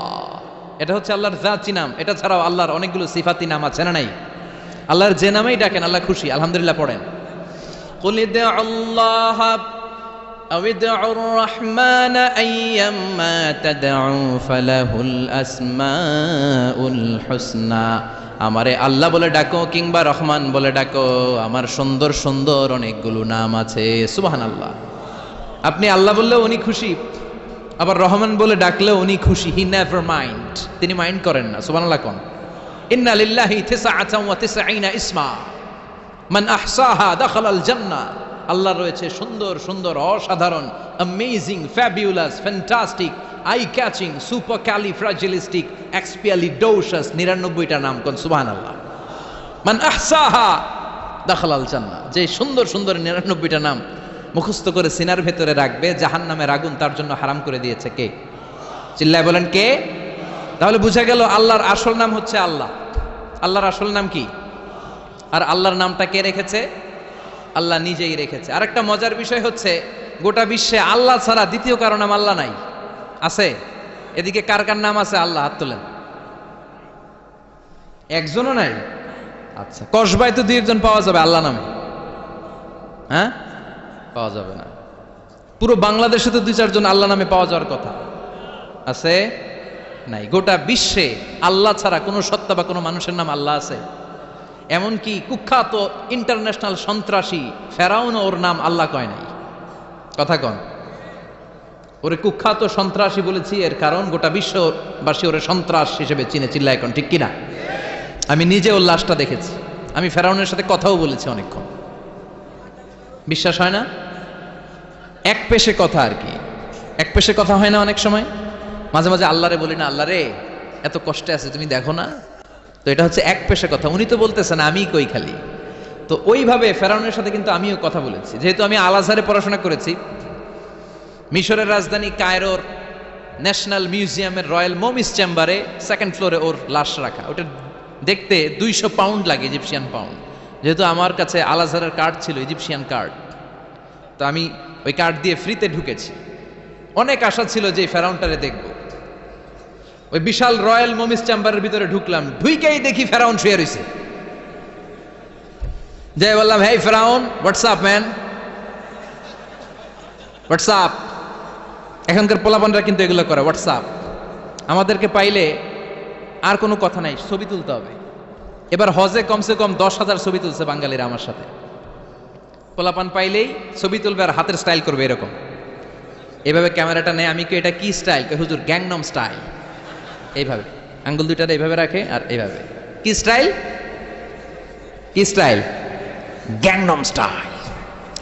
এটা হচ্ছে আল্লাহর জাতি নাম। এটা ছাড়াও আল্লাহর অনেকগুলো সিফাতি নাম আছে না নাই? আল্লাহর যে নামেই ডাকেন আল্লাহ খুশি। আলহামদুলিল্লাহ পড়েন। কুল ইদউল্লাহ আও ইদউর রহমান আইয়াম্মা তাদউ ফালাহুল আসমাউল হুসনা। আমারে আল্লাহ বলে ডাকো কিংবা রহমান বলে ডাকো, আমার সুন্দর সুন্দর অনেকগুলো নাম আছে। সুবহানাল্লাহ। আপনি আল্লাহ বললেও উনি খুশি, আবার রহমান বলে ডাকলেও উনি খুশি। হি নেভার মাইন্ড, তিনি মাইন্ড করেন না। সুবহানাল্লাহ কোন? ইন্না লিল্লাহি 99 ইসমা মান আহসাহা দাখালাল জান্নাহ। আল্লাহর রয়েছে সুন্দর সুন্দর, অসাধারণ, amazing, fabulous, fantastic, eye catching, supercalifragilisticexpialidocious 99টা নাম। কোন? সুবহানাল্লাহ। মান আহসাহা দাখালাল জান্নাহ। যে সুন্দর সুন্দর 99টা নাম মুখস্থ করে সিনার ভেতরে রাখবে, জাহান্নামের আগুন তার জন্য হারাম করে দিয়েছে কে? চিল্লায় বলেন কে? তাহলে বুঝা গেল আল্লাহর আসল নাম হচ্ছে আল্লাহ। আল্লাহর আসল নাম কি? আর আল্লাহর নামটা কে রেখেছে? আল্লাহ নিজেই রেখেছে। আরেকটা মজার বিষয় হচ্ছে, গোটা বিশ্বে আল্লাহ ছাড়া দ্বিতীয় কারো নাম আল্লাহ নাই। আছে? এদিকে কার কার নাম আছে? আল্লাহ, হাত তোলেন। একজনও নাই? আচ্ছা, কসবায় তো 2-1 জন পাওয়া যাবে আল্লাহ নামে, হ্যাঁ? পাওয়া যাবে না। পুরো বাংলাদেশে তো 2-4 জন আল্লাহ নামে পাওয়া যাওয়ার কথা। আছে? নাই। গোটা বিশ্বে আল্লাহ ছাড়া কোনো সত্তা বা কোনো মানুষের নাম আল্লাহ আছে? এমনকি কুখ্যাত ইন্টারন্যাশনাল সন্ত্রাসী ফেরাউন, ওর নাম আল্লাহ কয় নাই। কথা কন? ওরে কুখ্যাত সন্ত্রাসী বলেছি এর কারণ গোটা বিশ্ববাসী ওরে সন্ত্রাস হিসেবে চিনে। চিল্লায় এখন ঠিক কিনা? আমি নিজে ওর লাশটা দেখেছি, আমি ফেরাউনের সাথে কথাও বলেছি অনেকক্ষণ। বিশ্বাস হয় না? এক পেশে কথা আর কি, এক পেশে কথা হয় না অনেক সময়। মাঝে মাঝে আল্লাহরে বলি না, আল্লাহ রে এত কষ্টে আছে তুমি দেখো না। তো এটা হচ্ছে এক পেশে কথা। উনি তো বলতেছেন, আমি কই খালি। তো ওইভাবে ফেরাউনের সাথে কিন্তু আমিও কথা বলেছি। যেহেতু আমি আল আজহারে পড়াশোনা করেছি, মিশরের রাজধানী কায়রোর ন্যাশনাল মিউজিয়ামের রয়্যাল মমিস চেম্বারে 2nd ফ্লোরে ওর লাশ রাখা। ওটা দেখতে 200 পাউন্ড লাগে, ইজিপশিয়ান পাউন্ড। যেহেতু আমার কাছে আল আজহারের কার্ড ছিল, ইজিপশিয়ান কার্ড, তো আমি ওই কার্ড দিয়ে ফ্রিতে ঢুকেছি। অনেক আশা ছিল যে ফেরাউনটারে দেখব। ওই বিশাল রয়্যাল মমিস চেম্বারের ভিতরে ঢুকলাম, ঢুইকেই দেখি ফেরাউন শুয়ে রয়েছে। যাই বললাম, হেই ফেরাউন, হোয়াটস আপ ম্যান? বলে, ওয়ালাইকুম আসসালাম, ওয়া রাহমাতুল্লাহ। বললাম, কি হয়েছে? বলে, আল্লাহ বলে ডাকো কিংবা রহমান বলে ডাকো, আমার সুন্দর সুন্দর 99টা নাম আছে। সুবহানাল্লাহ। আরো জোরে বলেন সুবহানাল্লাহ। হোয়াটসঅ্যাপ। এখনকার পোলাপানরা কিন্তু এগুলো করে, হোয়াটসঅ্যাপ। আমাদেরকে পাইলে আর কোনো কথা নাই, ছবি তুলতে হবে। এবার হজে কমসে কম 10,000 ছবি তুলছে বাঙালিরা আমার সাথে। পোলাপান পাইলেই ছবি তুলবে আর হাতের স্টাইল করবে এরকম, এভাবে ক্যামেরাটা নেয়। আমি কি এটা কি স্টাইল? হুজুর গ্যাংনম স্টাইল। এইভাবে আঙ্গুল দুইটা এইভাবে রাখে আর এইভাবে। কি স্টাইল? কি স্টাইল? Gangnam style.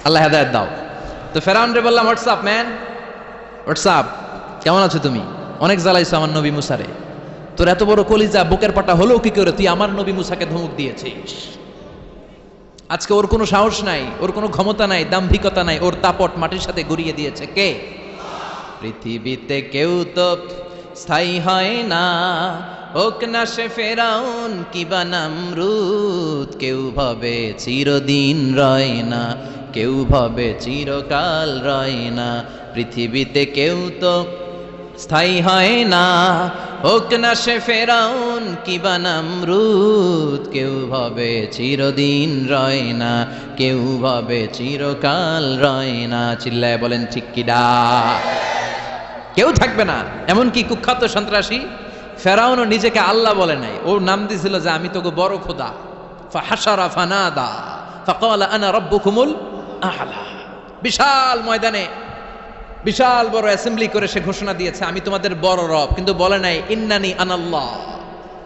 আল্লাহ হেদায়েত দাও। তো ফেরাউন রে বললাম, হোয়াটসঅ্যাপ ম্যান, হোয়াটসঅ্যাপ, কেমন আছো তুমি? অনেক জ্বালাইছো আমার নবী মুসারে, তোর এত বড় কলিজা বুকের পাটা হলো কি করে তুই আমার নবী মুসাকে ধমক দিয়েছিস? আজকে ওর কোনো সাহস নাই, ওর কোনো ক্ষমতা নাই, দাম্ভিকতা নাই, ওর দাপট মাটির সাথে গড়িয়ে দিয়েছে কে? পৃথিবীতে কেউ তো স্থায়ী হয় না, হোক না সে ফেরাউন কিবা নামরুদ। কেউ ভাবে চিরদিন রয় না, কেউ ভাবে চিরকাল রয় না। পৃথিবীতে কেউ তো স্থায়ী হয় না, হোক না সে ফেরাউন কিবা নামরুদ। কেউ ভাবে চিরদিন রয় না, কেউ ভাবে চিরকাল রয় না। চিল্লায় বলেন ঠিক কিনা? কেউ থাকবে না। এমনকি কুখ্যাত সন্ত্রাসী ফেরাউনও নিজেকে আল্লাহ বলে নাই, ওর নাম দিয়েছিল যে আমি তোকে বড় খোদা। ফাহাশারা ফানাদা ফাকালা আনা রাব্বুকুমুল আ'লা। বিশাল ময়দানে বিশাল বড় অ্যাসেম্বলি করে সে ঘোষণা দিয়েছে আমি তোমাদের বড় রব, কিন্তু বলে নাই ইন্নানি আনাল্লাহ,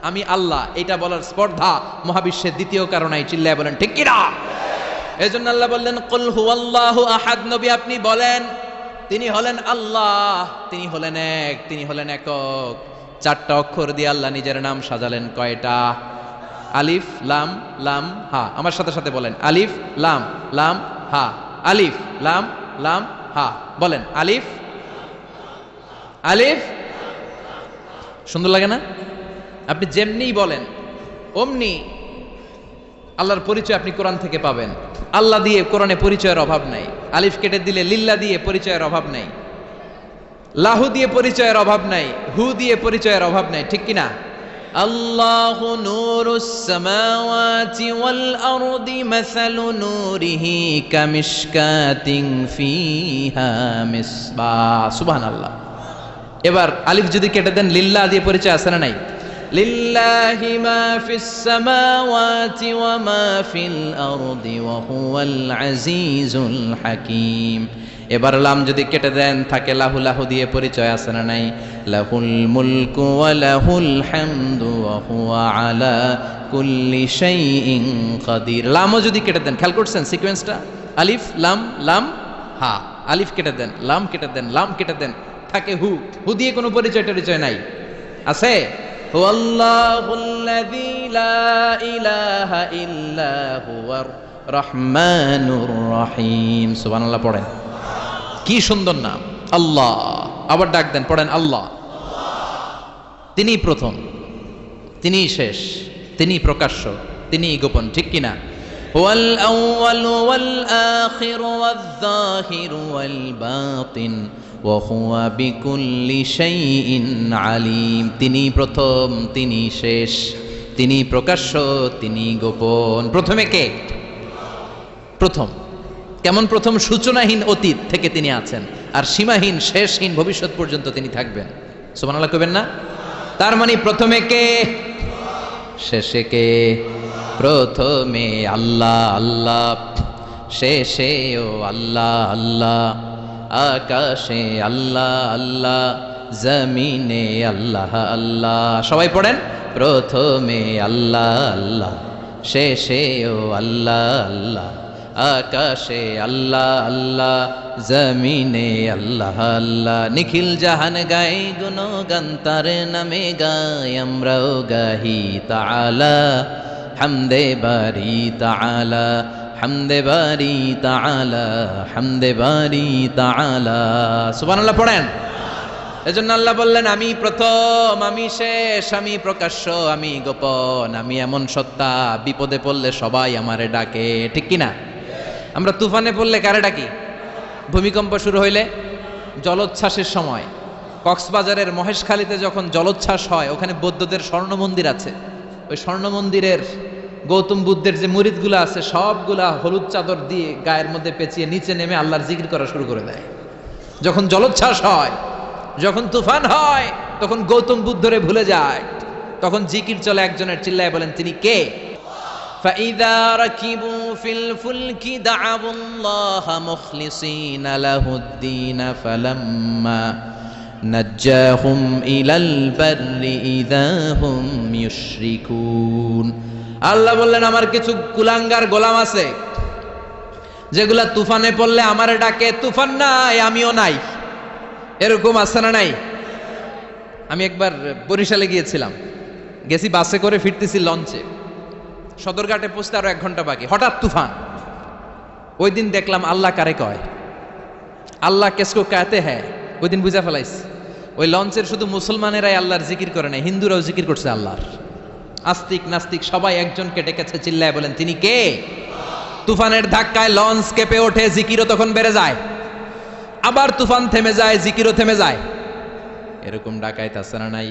আমি আল্লাহ। এটা বলার স্পর্ধা মহাবিশ্বের দ্বিতীয় কারণাই। চিল্লায় বলেন ঠিক কিনা? এজন্য আল্লাহ বললেন কুল হুয়াল্লাহু আহাদ। নবী আপনি বলেন তিনি হলেন আল্লাহ, তিনি হলেন এক, তিনি হলেন একক। 4টা অক্ষর দিয়ে আল্লাহ নিজের নাম সাজালেন। কয়টা? আলিফ লাম লাম হা। আমার সাথে সাথে বলেন আলিফ লাম লাম হা। আলিফ লাম লাম হা। বলেন আলিফ আলিফ। সুন্দর লাগে না? আপনি যেমনি বলেন অমনি আল্লাহর পরিচয় আপনি কোরআন থেকে পাবেন। আল্লাহ দিয়ে কোরআনে পরিচয়ের অভাব নাই। আলিফ কেটে দিলে লিল্লা দিয়ে পরিচয়ের অভাব নাই, লাহু দিয়ে পরিচয়ের অভাব নাই, হু দিয়ে পরিচয়ের অভাব নাই। ঠিক কিনা? আল্লাহু নূরুস সামাওয়াতি ওয়াল আরদি মাসালু নূরিহি কামিশকাতিন ফিহা মিসবাহ। সুবহানাল্লাহ। এবার আলিফ যদি কেটে দেন লিল্লাহ দিয়ে পরিচয় আছে না নাই? লিল্লাহি মা ফিস সামাওয়াতি ওয়া মা ফিল আরদি ওয়া হুয়াল আজিজুল হাকীম। এবার লাম যদি কেটে দেন থাকে লাহু, লাহু দিয়ে পরিচয় আছে না নাই? লাহুল মুলকু ওয়া লাহুল হামদু ওয়া হুয়া আলা কুল্লি শাইইন কাদির। লামও যদি কেটে দেন, খেয়াল করছেন সিকোয়েন্সটা? আলিফ লাম লাম হা। আলিফ কেটে দেন, লাম কেটে দেন, লাম কেটে দেন, থাকে হু। হু দিয়ে কোনো পরিচয় টরিচয় নাই। আছে হুয়াল্লাহুল্লাযী লা ইলাহা ইল্লা হুয়ার রহমানুর রহিম। সুবহানাল্লাহ পড়েন। কি সুন্দর নাম আল্লাহ। আবার ডাক দেন, পড়েন আল্লাহ। তিনি প্রথম, তিনি শেষ, তিনি প্রকাশ্য, তিনি গোপন। ঠিক কিনা? হুয়াল আউয়ালু ওয়াল আখিরু ওয়াল যাহিরু ওয়াল বাতিন ওয়া হুয়া বিকুল্লি শাইইন আলিম। তিনি প্রথম, তিনি শেষ, তিনি প্রকাশ্য, তিনি গোপন। প্রথমে কে? প্রথম। কেমন প্রথম? সূচনাহীন অতীত থেকে তিনি আছেন, আর সীমাহীন শেষহীন ভবিষ্যৎ পর্যন্ত তিনি থাকবেন। সুবহানাল্লাহ কইবেন না? তার মানে প্রথমে কে, শেষে কে? প্রথমে আল্লাহ আল্লাহ, শেষেও আল্লাহ আল্লাহ, আকাশে আল্লাহ আল্লাহ, জমিনে আল্লাহ আল্লাহ। সবাই পড়েন প্রথমে আল্লাহ আল্লাহ, শেষেও আল্লাহ আল্লাহ, আকাশে আল্লাহ আল্লাহ, জমিনে আল্লাহ আল্লাহ। নিখিল জাহান গাই গুণগান তার নামে গাই, আমরাও গাহি তাআলা হামদে বারি তাআলা, হামদে বারি তাআলা, হামদে বারি তাআলা। সুবহানাল্লাহ পড়েন। এজন্য আল্লাহ বললেন আমি প্রথম, আমি শেষ, আমি প্রকাশ্য, আমি গোপন, আমি এমন সত্তা বিপদে পড়লে সবাই আমারে ডাকে। ঠিক কিনা? আমরা তুফানে পড়লে কারে ডাকি? ভূমিকম্প শুরু হইলে, জলোচ্ছ্বাসের সময় কক্সবাজারের মহেশখালীতে যখন জলোচ্ছ্বাস হয়, ওখানে বৌদ্ধদের স্বর্ণ মন্দির আছে। ওই স্বর্ণ মন্দিরের গৌতম বুদ্ধের যে মুরিদগুলো আছে সবগুলা হলুদ চাদর দিয়ে গায়ের মধ্যে পেঁচিয়ে নিচে নেমে আল্লাহর জিকির করা শুরু করে দেয়। যখন জলোচ্ছ্বাস হয়, যখন তুফান হয়, তখন গৌতম বুদ্ধরে ভুলে যায়, তখন জিকির চলে একজনের, চিল্লায় বলেন তিনি কে? فَإِذَا رَكِبُوا فِي الْفُلْكِ دَعَوُا اللَّهَ مُخْلِصِينَ لَهُ الدِّينَ فَلَمَّا نَجَّاهُمْ إِلَى الْبَرِّ إِذَا هُمْ يُشْرِكُونَ। আল্লাহ বললেন আমার কিছু কুলাঙ্গার গোলাম আছে যেগুলা তুফানে পড়লে আমারে ডাকে, তুফান নাই আমিও নাই, এরকম আছে না নাই? আমি একবার বরিশালে গিয়েছিলাম, গেছি বাসে করে, ফিরতেছি লঞ্চে, সদরঘাটে পৌঁছতে আরো 1 ঘন্টা বাকি, হঠাৎ তুফান। ওই দিন দেখলাম আল্লাহ কারে কয়, আল্লাহ কেসকো কাতে হ্যায়, ওই দিন বুঝা ফেলাইছি। ওই লঞ্চের শুধু মুসলমানেরাই আল্লাহর জিকির করে নাই, হিন্দুরাও জিকির করছে আল্লাহর। আস্তিক নাস্তিক সবাই একজনকে ডেকেছে, চিল্লায় বলেন তিনি কে? তুফানের ধাক্কায় লঞ্চ কেঁপে ওঠে, জিকিরও তখন বেড়ে যায়, আবার তুফান থেমে যায়, জিকিরও থেমে যায়। এরকম ডাকাইত আছে না নাই?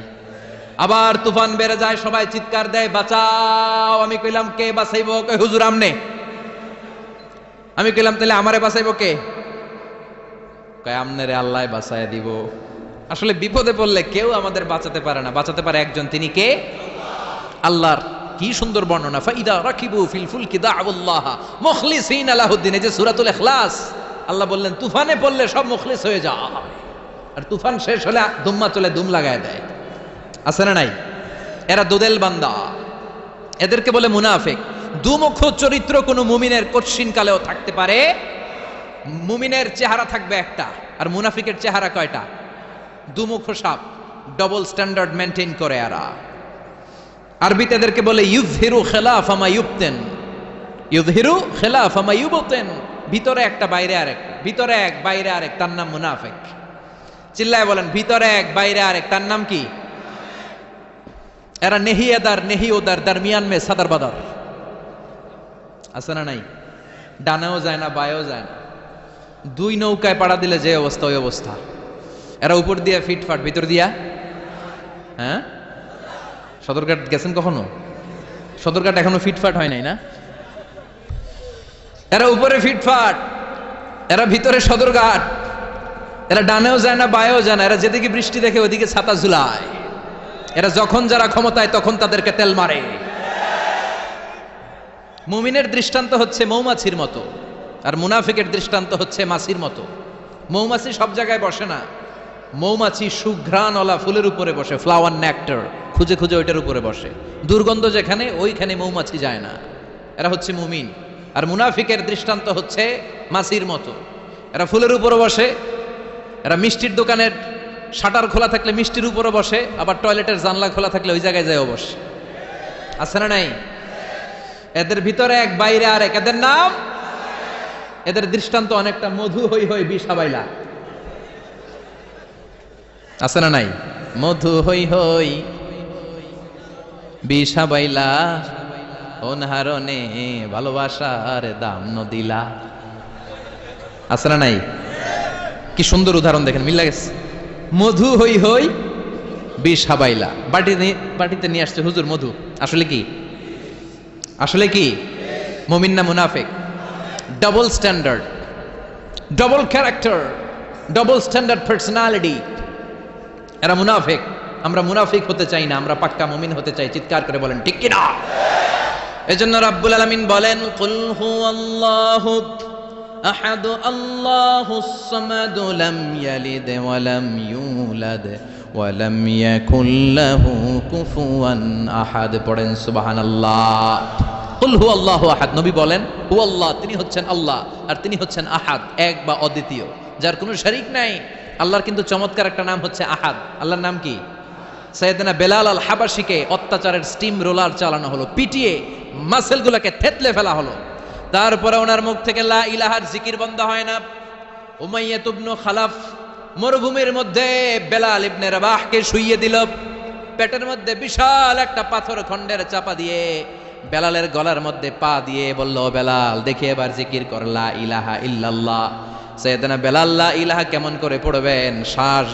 আবার তুফান বেড়ে যায়, সবাই চিৎকার দেয় বাঁচাও। আমি কইলাম কে বাঁচাইবো? কই হুজুর আমনে। আমি কইলাম তাহলে আমারে বাঁচাইবো কে? কয় আমনেরে আল্লাহ বাঁচায় দিব। আসলে বিপদে পড়লে কেউ আমাদের বাঁচাতে পারে না, বাঁচাতে পারে একজন, তিনি কে? আল্লাহর কি সুন্দর বর্ণনা, ফাইদা রাকিবু ফিল ফুলকি দাউল্লাহ মুখলিসিনা লাহুদ্দিন। এই যে সূরাতুল ইখলাস, আল্লাহ বললেন তুফানে পড়লে সব মুখলিস হয়ে যায়, আর তুফান শেষ হলে দুম্মা চলে দুম লাগায় দেয়। আছে না নাই? এরা দোদেল বান্দা, এদেরকে বলে মুনাফিক। দুমুখ চরিত্র কোন মুমিনের কঠিন কালেও থাকতে পারে। মুমিনের চেহারা থাকবে একটা, আর মুনাফিকের চেহারা কয়টা? দুমুখ সাপ, ডবল স্ট্যান্ডার্ড মেনটেন করে এরা। আরবিতে এদেরকে বলে ইউযহিরু খিলাফা মা ইউবতিন, ইউযহিরু খিলাফা মা ইউবতিন। ভিতরে একটা বাইরে আরেক, ভিতরে এক বাইরে আরেক, তার নাম মুনাফিক। চিল্লায় বলেন ভিতরে এক বাইরে আরেক, তার নাম কি? এরা নেহি এদার নেহি ওদার, দরমিয়ান মে সাদার বাদার। আছে না নাই? ডানেও যায় না বায়েও যায় না, দুই নৌকায় পাড়া দিলে যে অবস্থা ওই অবস্থা। এরা উপর দিয়া ফিটফাট, ভিতর দিয়া হ্যাঁ। সদরঘাট গেছেন কখনো? সদরঘাট এখনো ফিটফাট হয় নাই না? এরা উপরে ফিটফাট, এরা ভিতরে সদরঘাট। এরা ডানেও যায় না বায়েও যায় না, এরা যেদিকে বৃষ্টি দেখে ওদিকে ছাতা ঝুলায়। এরা যখন যারা ক্ষমতায় তখন তাদেরকে তেল মারে। মুমিনের দৃষ্টান্ত হচ্ছে মৌমাছির মতো, আর মুনাফিকের দৃষ্টান্ত হচ্ছে মাছির মতো। মৌমাছি সব জায়গায় বসে না, মৌমাছি সুঘ্রাণওয়ালা ফুলের উপরে বসে, ফ্লাওয়ার নেক্টার খুঁজে খুঁজে ওইটার উপরে বসে। দুর্গন্ধ যেখানে, ওইখানে মৌমাছি যায় না। এরা হচ্ছে মুমিন। আর মুনাফিকের দৃষ্টান্ত হচ্ছে মাছির মতো, এরা ফুলের উপরে বসে, এরা মিষ্টির দোকানের শাটার খোলা থাকলে মিষ্টির উপরে বসে, আবার টয়লেটের জানলা খোলা থাকলে ওই জায়গায় যায় বসে। আছে না নাই? এদের ভিতরে এক বাইরে আরেক, এদের নাম, এদের দৃষ্টান্ত অনেকটা মধু হই হই বিষ হাবাইলা। আছে না নাই? মধু হই হই বিষ হাবাইলা, অনহারণে ভালোবাসার দাম নদিলা। আছে না নাই? কি সুন্দর উদাহরণ দেখেন, মিল লাগেছে। মধু হই হই বিষ হাবাইলা। বাটিতে নিয়ে আসছে হুজুর মধু। আসলে কি? আসলে কি মুমিন না মুনাফিক? Double standard, double character, double standard personality. এরা মুনাফিক। আমরা মুনাফিক হতে চাই না, আমরা পাক্কা মুমিন হতে চাই। চিৎকার করে বলেন ঠিক কিনা? এজন্য রাব্বুল আলামিন বলেন কুল হুয়াল্লাহু আহাদ আল্লাহুস সামাদ লাম ইয়ালিদ ওয়া লাম ইউলাদ ওয়া লাম ইয়াকুল লাহু কুফুয়ান আহাদ। পড়েন সুবহানাল্লাহ। কুল হুয়াল্লাহু আহাদ, নবী বলেন হুয়াল্লাহ, তিনি হচ্ছেন আল্লাহ, আর তিনি হচ্ছেন আহাদ, এক বা অদ্বিতীয়, যার কোনো শরীক নাই। আল্লাহর কিন্তু চমৎকার একটা নাম হচ্ছে আহাদ। আল্লাহর নাম কি? সাইয়েদনা বেলাল আল হাবাশিকে অত্যাচারের স্টিম রোলার চালানো হলো, পিটিয়ে মাসেলগুলোকে থেতলে ফেলা হলো। তারপরে ওনার মুখ থেকে লা ইলাহার জিকির বন্ধ হয় না। উমাইয়া ইবনে খালাফ মরুভূমির মধ্যে বেলাল ইবনে রাবাহকে শুইয়ে দিল, পেটের মধ্যে বিশাল একটা পাথর খণ্ডের চাপা দিয়ে বেলালের গলার মধ্যে পা দিয়ে বলল, বেলাল দেখি এবার জিকির কর লা ইলাহা ইল্লাল্লাহ। সাইয়েদনা বেলাল লা ইলাহা কেমন করে পড়বেন? শ্বাস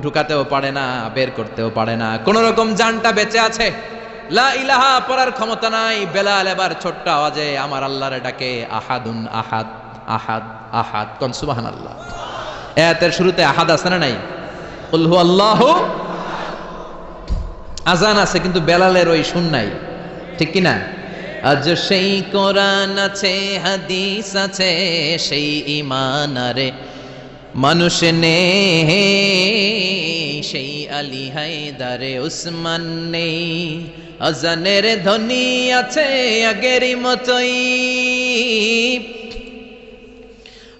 ঢুকাতেও পারে না, বের করতেও পারে না, কোন রকম জানটা বেঁচে আছে। লা ইলাহা পড়ার ক্ষমতা নাই। বেলাল এবার ছোট্ট আওয়াজে আমার আল্লাহরে ডাকে, আহাদুন আহাদ, আহাদ আহাদ। কোন সুবহানাল্লাহ। আয়াতের শুরুতে আহাদ আছে না নাই? কুল হু আল্লাহু, আজান আছে কিন্তু বেলালের ওই সুর নাই, ঠিক কি না? আজ সেই কোরআন আছে, হাদিস আছে, সেই ঈমান আরে মানুষ নেই, সেই আলী হায়দারে উসমান নেই। আজানের ধ্বনি আছে আগেরই মতোই,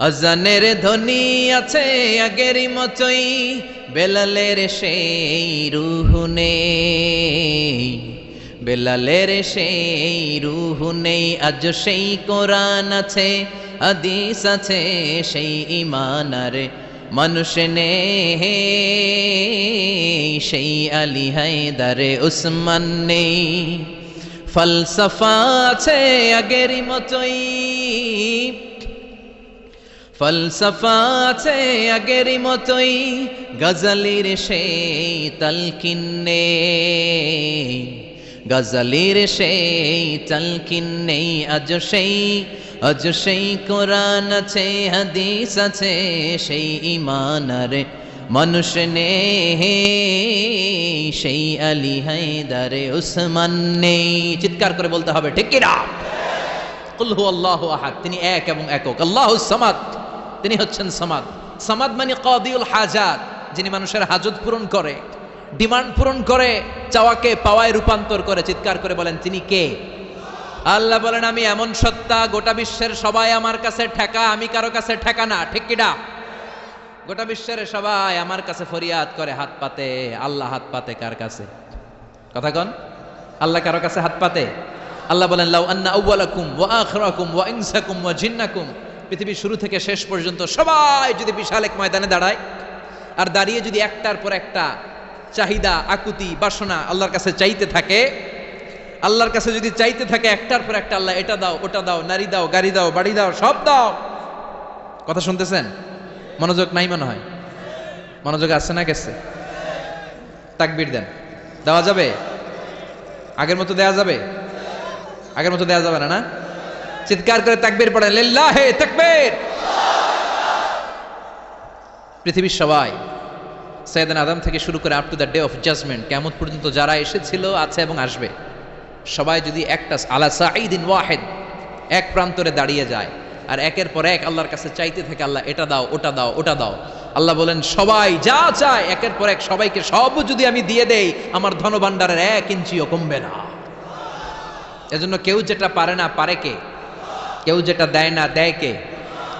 আজানের ধ্বনি আছে আগেরই মতোই, বেলালের সেই রূহ নেই, বেলালের সেই রূহ নেই। আজ সেই কোরআন আছে, হাদিস আছে, সেই ঈমান আরে মানুষ নেই, সেই আলী হায়দারে উসমান নেই। ফলসফা আছে আগেরই মতোই, ফলসফা আছে আগেরই মতোই, গজলের সেই তালকিন নেই, গজলের সেই তালকিন নেই। আজ সেই কোরআন আছে, হাদিস আছে, সেই ঈমান আরে মানুষ নেই, সেই আলী হায়দারে উসমান নেই। চিৎকার করে বলতে হবে, ঠিক কি না? কুল হু আল্লাহু আহাদ, তিনি এক এবং একক। আল্লাহুস সামাদ, তিনি হচ্ছেন সামাদ। সামাদ মানে কাদিউল হাজাত, যিনি মানুষের হাজত পূরণ করে, ডিমান্ড পূরণ করে, চাওয়াকে পাওয়ায় রূপান্তর করে। চিৎকার করে বলেন, তিনি কে? আল্লাহ বলেন, আমি এমন সত্তা, গোটা বিশ্বের সবাই আমার কাছে ঠেকা, আমি কারো কাছে ঠেকা না, ঠিক কিনা? গোটা বিশ্বের সবাই আমার কাছে ফরিয়াদ করে, হাত পাতে। আল্লাহ হাত পাতে কার কাছে? কথা কন, আল্লাহ কারো কাছে হাত পাতে? আল্লাহ বলেন, লাউ আন্না আউওয়ালাকুম ওয়া আখিরাকুম ওয়া ইনসাকুম ওয়া জিন্নাকুম, পৃথিবীর শুরু থেকে শেষ পর্যন্ত সবাই যদি বিশাল এক ময়দানে দাঁড়ায়, আর দাঁড়িয়ে যদি একটার পর একটা চাহিদা, আকুতি, বাসনা আল্লাহর কাছে চাইতে থাকে, আল্লাহর কাছে যদি চাইতে থাকে একটার পর একটা, আল্লাহ এটা দাও, ওটা দাও, নারী দাও, গাড়ি দাও, বাড়ি দাও, সব দাও। কথা শুনতেছেন? মনোযোগ নাই মনে হয়? মনোযোগ আছে না গেছে? তাকবীর দেন। দেওয়া যাবে? আগের মতো দেওয়া যাবে? আগের মতো দেওয়া যাবে না, না? চিৎকার করে তাকবীর পড়েন, লিল্লাহি তাকবীর। পৃথিবীর সবাই, সাইয়েদনা আদম থেকে শুরু করে up to the day of judgement, কিয়ামত পর্যন্ত যারা এসেছিল, আছে এবং আসবে, সবাই যদি একটা আলা সাঈদিন ওয়াহিদ, এক প্রান্তরে দাঁড়িয়ে যায় আর একের পর এক আল্লাহর কাছে চাইতে থাকে, আল্লাহ এটা দাও, ওটা দাও, ওটা দাও, আল্লাহ বলেন সবাই যা চায় একের পর এক সবাইকে সব যদি আমি দিয়ে দেই, আমার ধনভাণ্ডারের 1 ইঞ্চিও কমবে না। এজন্য কেউ যেটা পারে না পারে কে? কেউ যেটা দেয় না দেয় কে?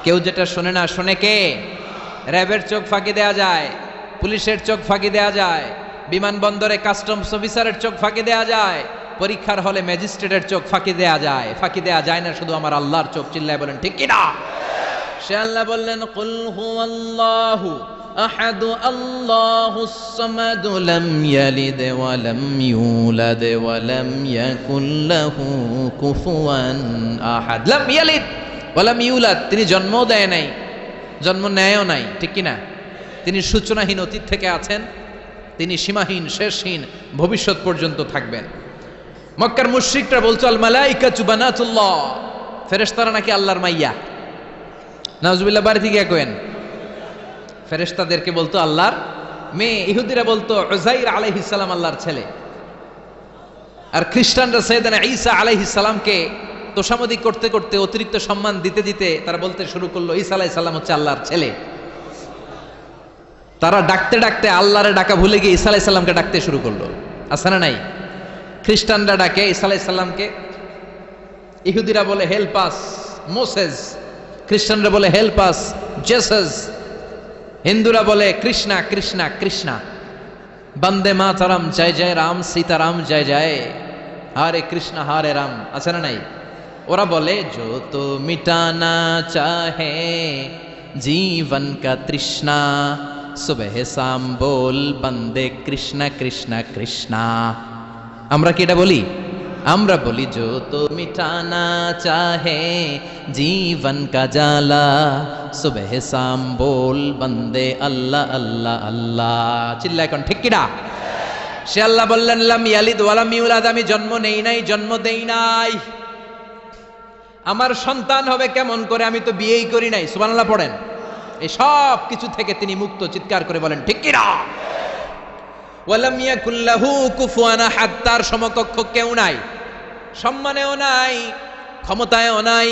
কেউ যেটা শোনে না শোনে কে? র্যাবের চোখ ফাঁকি দেয়া যায়, পুলিশের চোখ ফাঁকি দেয়া যায়, বিমানবন্দরে কাস্টমস অফিসারের চোখ ফাঁকি দেয়া যায়, পরীক্ষার হলে ম্যাজিস্ট্রেটের চোখ ফাঁকি দেয়া যায়। ফাঁকি দেয়া যায় না শুধু আমার আল্লাহর চোখ। চিল্লায় বলেন ঠিক কি না? সে আল্লাহ বললেন, কুল হুয়াল্লাহু আহাদ আল্লাহুস সামাদ লাম ইয়ালিদ ওয়া লাম ইউলাদ ওয়া লাম ইয়াকুল লাহু কুফুয়ান আহাদ। লাম ইয়ালিদ ওয়া লাম ইউলাদ, তিনি জন্মও দেয় নাই, জন্ম নেয়ও নাই, ঠিক কি না? তিনি সূচনাহীন, অতীত থেকে আছেন, তিনি সীমাহীন, শেষহীন, ভবিষ্যৎ পর্যন্ত থাকবেন। মক্কার মুশরিকরা বলতো আল মালাইকাতু বানাতুল্লাহ, ফেরেশতারা নাকি আল্লাহর মাইয়া। নাউজুবিল্লাহ, বাড়ি থেকে কইেন। ফেরেশতাদেরকে বলতো আল্লাহর মেয়ে, ইহুদিরা বলতো উযাইর আলাইহিস সালাম আল্লাহর ছেলে, আর খ্রিস্টানরা সাইয়েদনা ঈসা আলাইহিস সালামকে তোষামোদী করতে করতে, অতিরিক্ত সম্মান দিতে দিতে তারা বলতে শুরু করলো ঈসা আলাইহিস সালাম হচ্ছে আল্লাহর ছেলে। তারা ডাকতে ডাকতে আল্লাহরে ডাকা ভুলে গিয়ে ঈসা আলাইহিস সালামকে ডাকতে শুরু করলো। আছে না নাই? খ্রিস্টানরা ডাকে ঈসা আলাইহিস সালামকে, ইহুদিরা বলে হেল্প আস মোসেস, খ্রিস্টানরা বলে হেল্প আস জেসাস, হিন্দুরা বলে কৃষ্ণা কৃষ্ণা কৃষ্ণা, বন্দে মাতরম, জয় জয় রাম, সীতারাম জয় জয়, হরে কৃষ্ণ হরে রাম। আছে না নাই? ওরা বলে जो तो मिटाना चाहे जीवन का तृष्णा, सुबह शाम बोल बंदे कृष्ण कृष्ण कृष्णा। আমরা কি এটা বলি? আমরা বলি जो तो मिटाना चाहे जीवन का जाला, सुबह शाम बोल बंदे अल्लाह अल्लाह अल्लाह। চিল্লা এখন ঠিক কি না? সে আল্লাহ বললেন, লাম ইয়ালিদ ওয়া লাম ইউলাদ, আমি জন্ম নেই নাই, জন্ম দেই নাই, আমার সন্তান হবে কেমন করে? আমি তো বিয়েই করি নাই। সুবহানাল্লাহ পড়েন। এই সব কিছু থেকে তিনি মুক্ত। চিৎকার করে বলেন ঠিক কি না? ওয়ালাম ইয়াকুল লাহু কুফুয়ান আহাদ, তার সমকক্ষ কেউ নাই, সম্মানেও নাই, ক্ষমতায়ও নাই,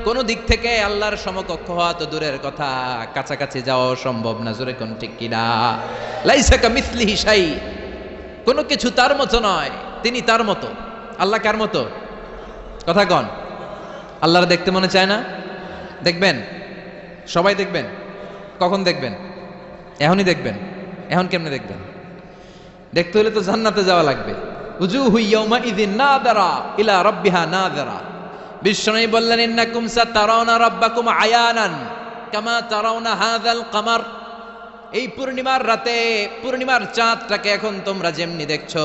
কোন দিক থেকে আল্লাহর সমকক্ষ হওয়া তো দূরের কথা, কাছাকাছি যাওয়া সম্ভব না। জোরে কোন ঠিক কিনা? লাইসা কামিসলিহি শাই, কোনো কিছু তার মতো নয়, তিনি তার মতো। আল্লাহ কার মতো? কথা কন। আল্লাহর দেখতে মনে চায় না? দেখবেন, সবাই দেখবেন। কখন দেখবেন? এখনই দেখবেন। এখন কেমনে দেখবেন? দেখতে হলে তো জান্নাতে যাওয়া লাগবে। উজুহু ইয়াউমা ইযিন নাযিরা ইলা রাব্বিহা নাযিরা। বিশ্বনবী বললেন, ইন্নাকুম সাতারাউনা রাব্বাকুম আয়ানান কামা তারাউনা হাযাল কামার। এই পূর্ণিমার রাতে পূর্ণিমার চাঁদটাকে এখন তোমরা যেমনি দেখছো,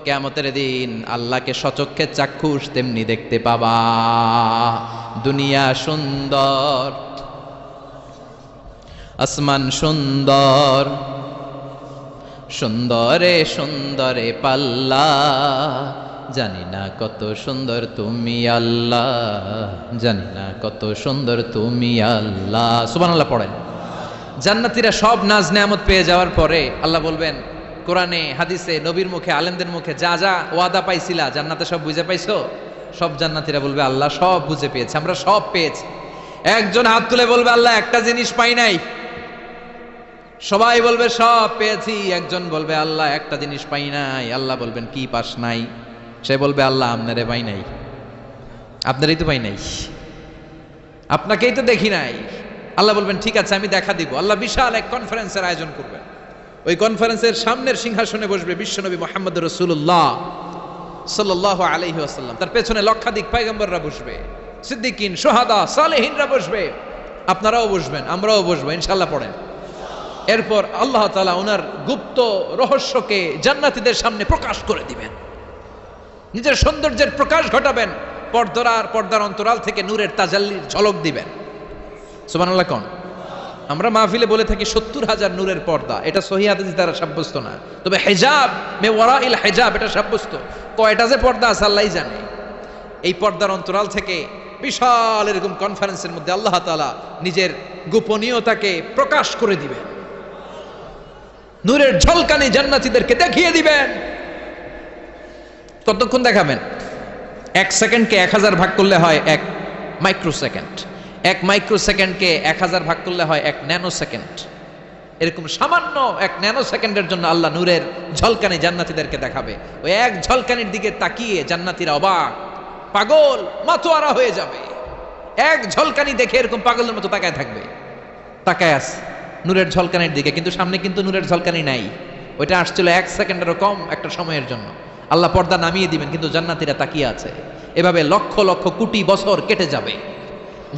কিয়ামতের দিন আল্লাহকে সচক্ষে চাক্ষুষ তেমনি দেখতে পাবা। দুনিয়া সুন্দর, আসমান সুন্দর, সুন্দরে সুন্দরে পাল্লা, জানি না কত সুন্দর তুমি আল্লাহ, জানি না কত সুন্দর তুমি আল্লাহ। সুবহানাল্লাহ পড়েন। জান্নাতীরা সব নাজ নেয়ামত পেয়ে যাওয়ার পরে আল্লাহ বলবেন কোরআনে হাদিসে নবীর মুখে আলেমদের মুখে, যা যা ওয়াদা পাইছিলা জান্নাতে সব বুঝে পাইছো? সব জান্নাতীরা বলবে আল্লাহ সব বুঝে পেয়েছি, আমরা সব পেয়েছি। একজন হাত তুলে বলবে আল্লাহ একটা জিনিস পাই নাই। সবাই বলবে সব পেয়েছি। একজন বলবে আল্লাহ একটা জিনিস পাই নাই। আল্লাহ বলবেন কি পাস নাই? সে বলবে আল্লাহ আপনারে পাই নাই। আপনারই তো পাই নাই, আপনাকেই তো দেখি নাই। আল্লাহ বলবেন ঠিক আছে আমি দেখা দিব। আল্লাহ বিশাল এক কনফারেন্সের আয়োজন করবেন। ওই কনফারেন্সের সামনের সিংহাসনে বসবে বিশ্বনবী মুহাম্মদ রাসূলুল্লাহ সাল্লাল্লাহু আলাইহি ওয়াসাল্লাম। তার পেছনে লক্ষাধিক পয়গম্বররা বসবে, সিদ্দিকিন, শুহাদা, সালেহিনরা বসবে। আপনারাও বসবেন, আমরাও বসবো ইনশাআল্লাহ পড়েন। এরপর আল্লাহ তাআলা ওনার গুপ্ত রহস্যকে জান্নাতীদের সামনে প্রকাশ করে দিবেন, নিজের সৌন্দর্যের প্রকাশ ঘটাবেন। পর্দার অন্তরাল থেকে নূরের তাজাল্লির ঝলক দিবেন। সুবহানাল্লাহ কোন? আমরা মাহফিলে বলে থাকি 70,000 নূরের পর্দা। এটা সহিহ হাদিস দ্বারা সাব্যস্ত না, তবে হিজাব মে ওয়ারাইল হিজাব এটা সাব্যস্ত। কয়টা যে পর্দা আছে আল্লাহই জানে। এই পর্দার অন্তরাল থেকে বিশাল এরকম কনফারেন্সের মধ্যে আল্লাহ তাআলা নিজের গোপনীয়তাকে প্রকাশ করে দিবেন। নূরের ঝলকানি জান্নাতীদেরকে দেখিয়ে দিবেন। কতক্ষণ দেখাবেন? 1 সেকেন্ডকে 1000 ভাগ করলে হয় 1 মাইক্রোসেকেন্ড। 1 মাইক্রোসেকেন্ডকে 1000 ভাগ করলে হয় 1 ন্যানো সেকেন্ড। এরকম সামান্য 1 ন্যানো সেকেন্ডের জন্য আল্লাহ নূরের ঝলকানি জান্নাতীদেরকে দেখাবে। ওই এক ঝলকানির দিকে তাকিয়ে জান্নাতীরা অবাক, পাগল, মাতোয়ারা হয়ে যাবে। এক ঝলকানি দেখে এরকম পাগলের মতো তাকায় থাকবে। তাকায় আছে নূরের ঝলকানির দিকে, কিন্তু সামনে কিন্তু নূরের ঝলকানি নাই। ওইটা আসছিল 1 সেকেন্ডেরও কম একটা সময়ের জন্য। আল্লাহ পর্দা নামিয়ে দিবেন, কিন্তু জান্নাতীরা তাকিয়ে আছে। এভাবে লক্ষ লক্ষ কোটি বছর কেটে যাবে।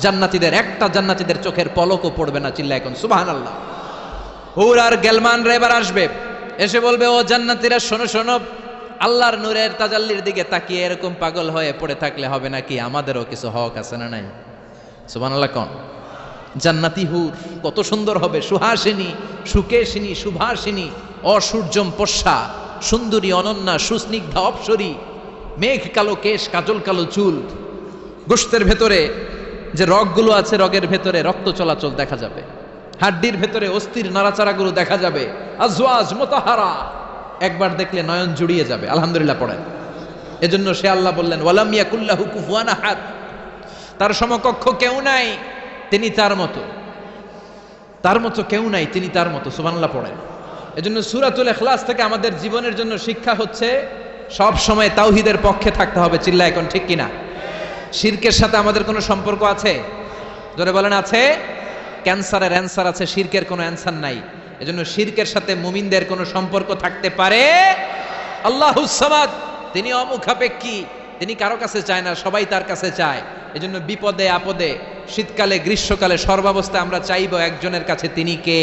জান্নাতীদের চোখের পলকও পড়বে না। চিল্লা এখন সুবহানাল্লাহ। হুর আর গেলমান রে এবার আসবে, এসে বলবে ও জান্নাতীরা শোনো শোনো, আল্লাহর নূরের তাজাল্লির দিকে তাকিয়ে এরকম পাগল হয়ে পড়ে থাকলে হবে নাকি? আমাদেরও কিছু হক আছে না নাই? সুবহানাল্লাহ কোন? জান্নাতি হুর কত সুন্দর হবে, সুহাসিনী, সুকেশিনী, সুভাষিনী, অসূর্যম পোষ্যা, সুন্দরী, অনন্যা, সুস্নিগ্ধা, অপসরী, মেঘ কালো কেশ, কাজল কালো চুল, গোশতের ভেতরে যে রগগুলো আছে রগের ভেতরে রক্ত চলাচল দেখা যাবে, হাড্ডির ভেতরে অস্থির নাড়াচাড়াগুলো দেখা যাবে। আজওয়াজ মুতাহারা, একবার দেখলে নয়ন জুড়িয়ে যাবে। আলহামদুলিল্লাহ পড়েন। এজন্য সে আল্লাহ বললেন ওয়ালাম ইয়াকুল্লাহু কুফুয়ান আহাদ, তার সমকক্ষ কেউ নাই, তিনি তার মতো। তার মতো কেউ নাই, তিনি তার মতো। সুবহানাল্লাহ পড়েন। এজন্য সূরাতুল ইখলাস থেকে আমাদের জীবনের জন্য শিক্ষা হচ্ছে সব সময় তাওহীদের পক্ষে থাকতে হবে। চিল্লা এখন ঠিক কিনা? শিরকের সাথে আমাদের কোনো সম্পর্ক আছে? জোরে বলেন আছে? ক্যান্সারের অ্যান্সার আছে, শিরকের কোনো অ্যান্সার নাই। এজন্য শিরকের সাথে মুমিনদের কোনো সম্পর্ক থাকতে পারে? আল্লাহুস সামাদ, তিনি অমুখাপেক্ষী, তিনি কারো কাছে চায় না, সবাই তার কাছে চায়। এজন্য বিপদে আপদে, শীতকালে গ্রীষ্মকালে সর্বাবস্থায় আমরা চাইবো একজনের কাছে, তিনি কে?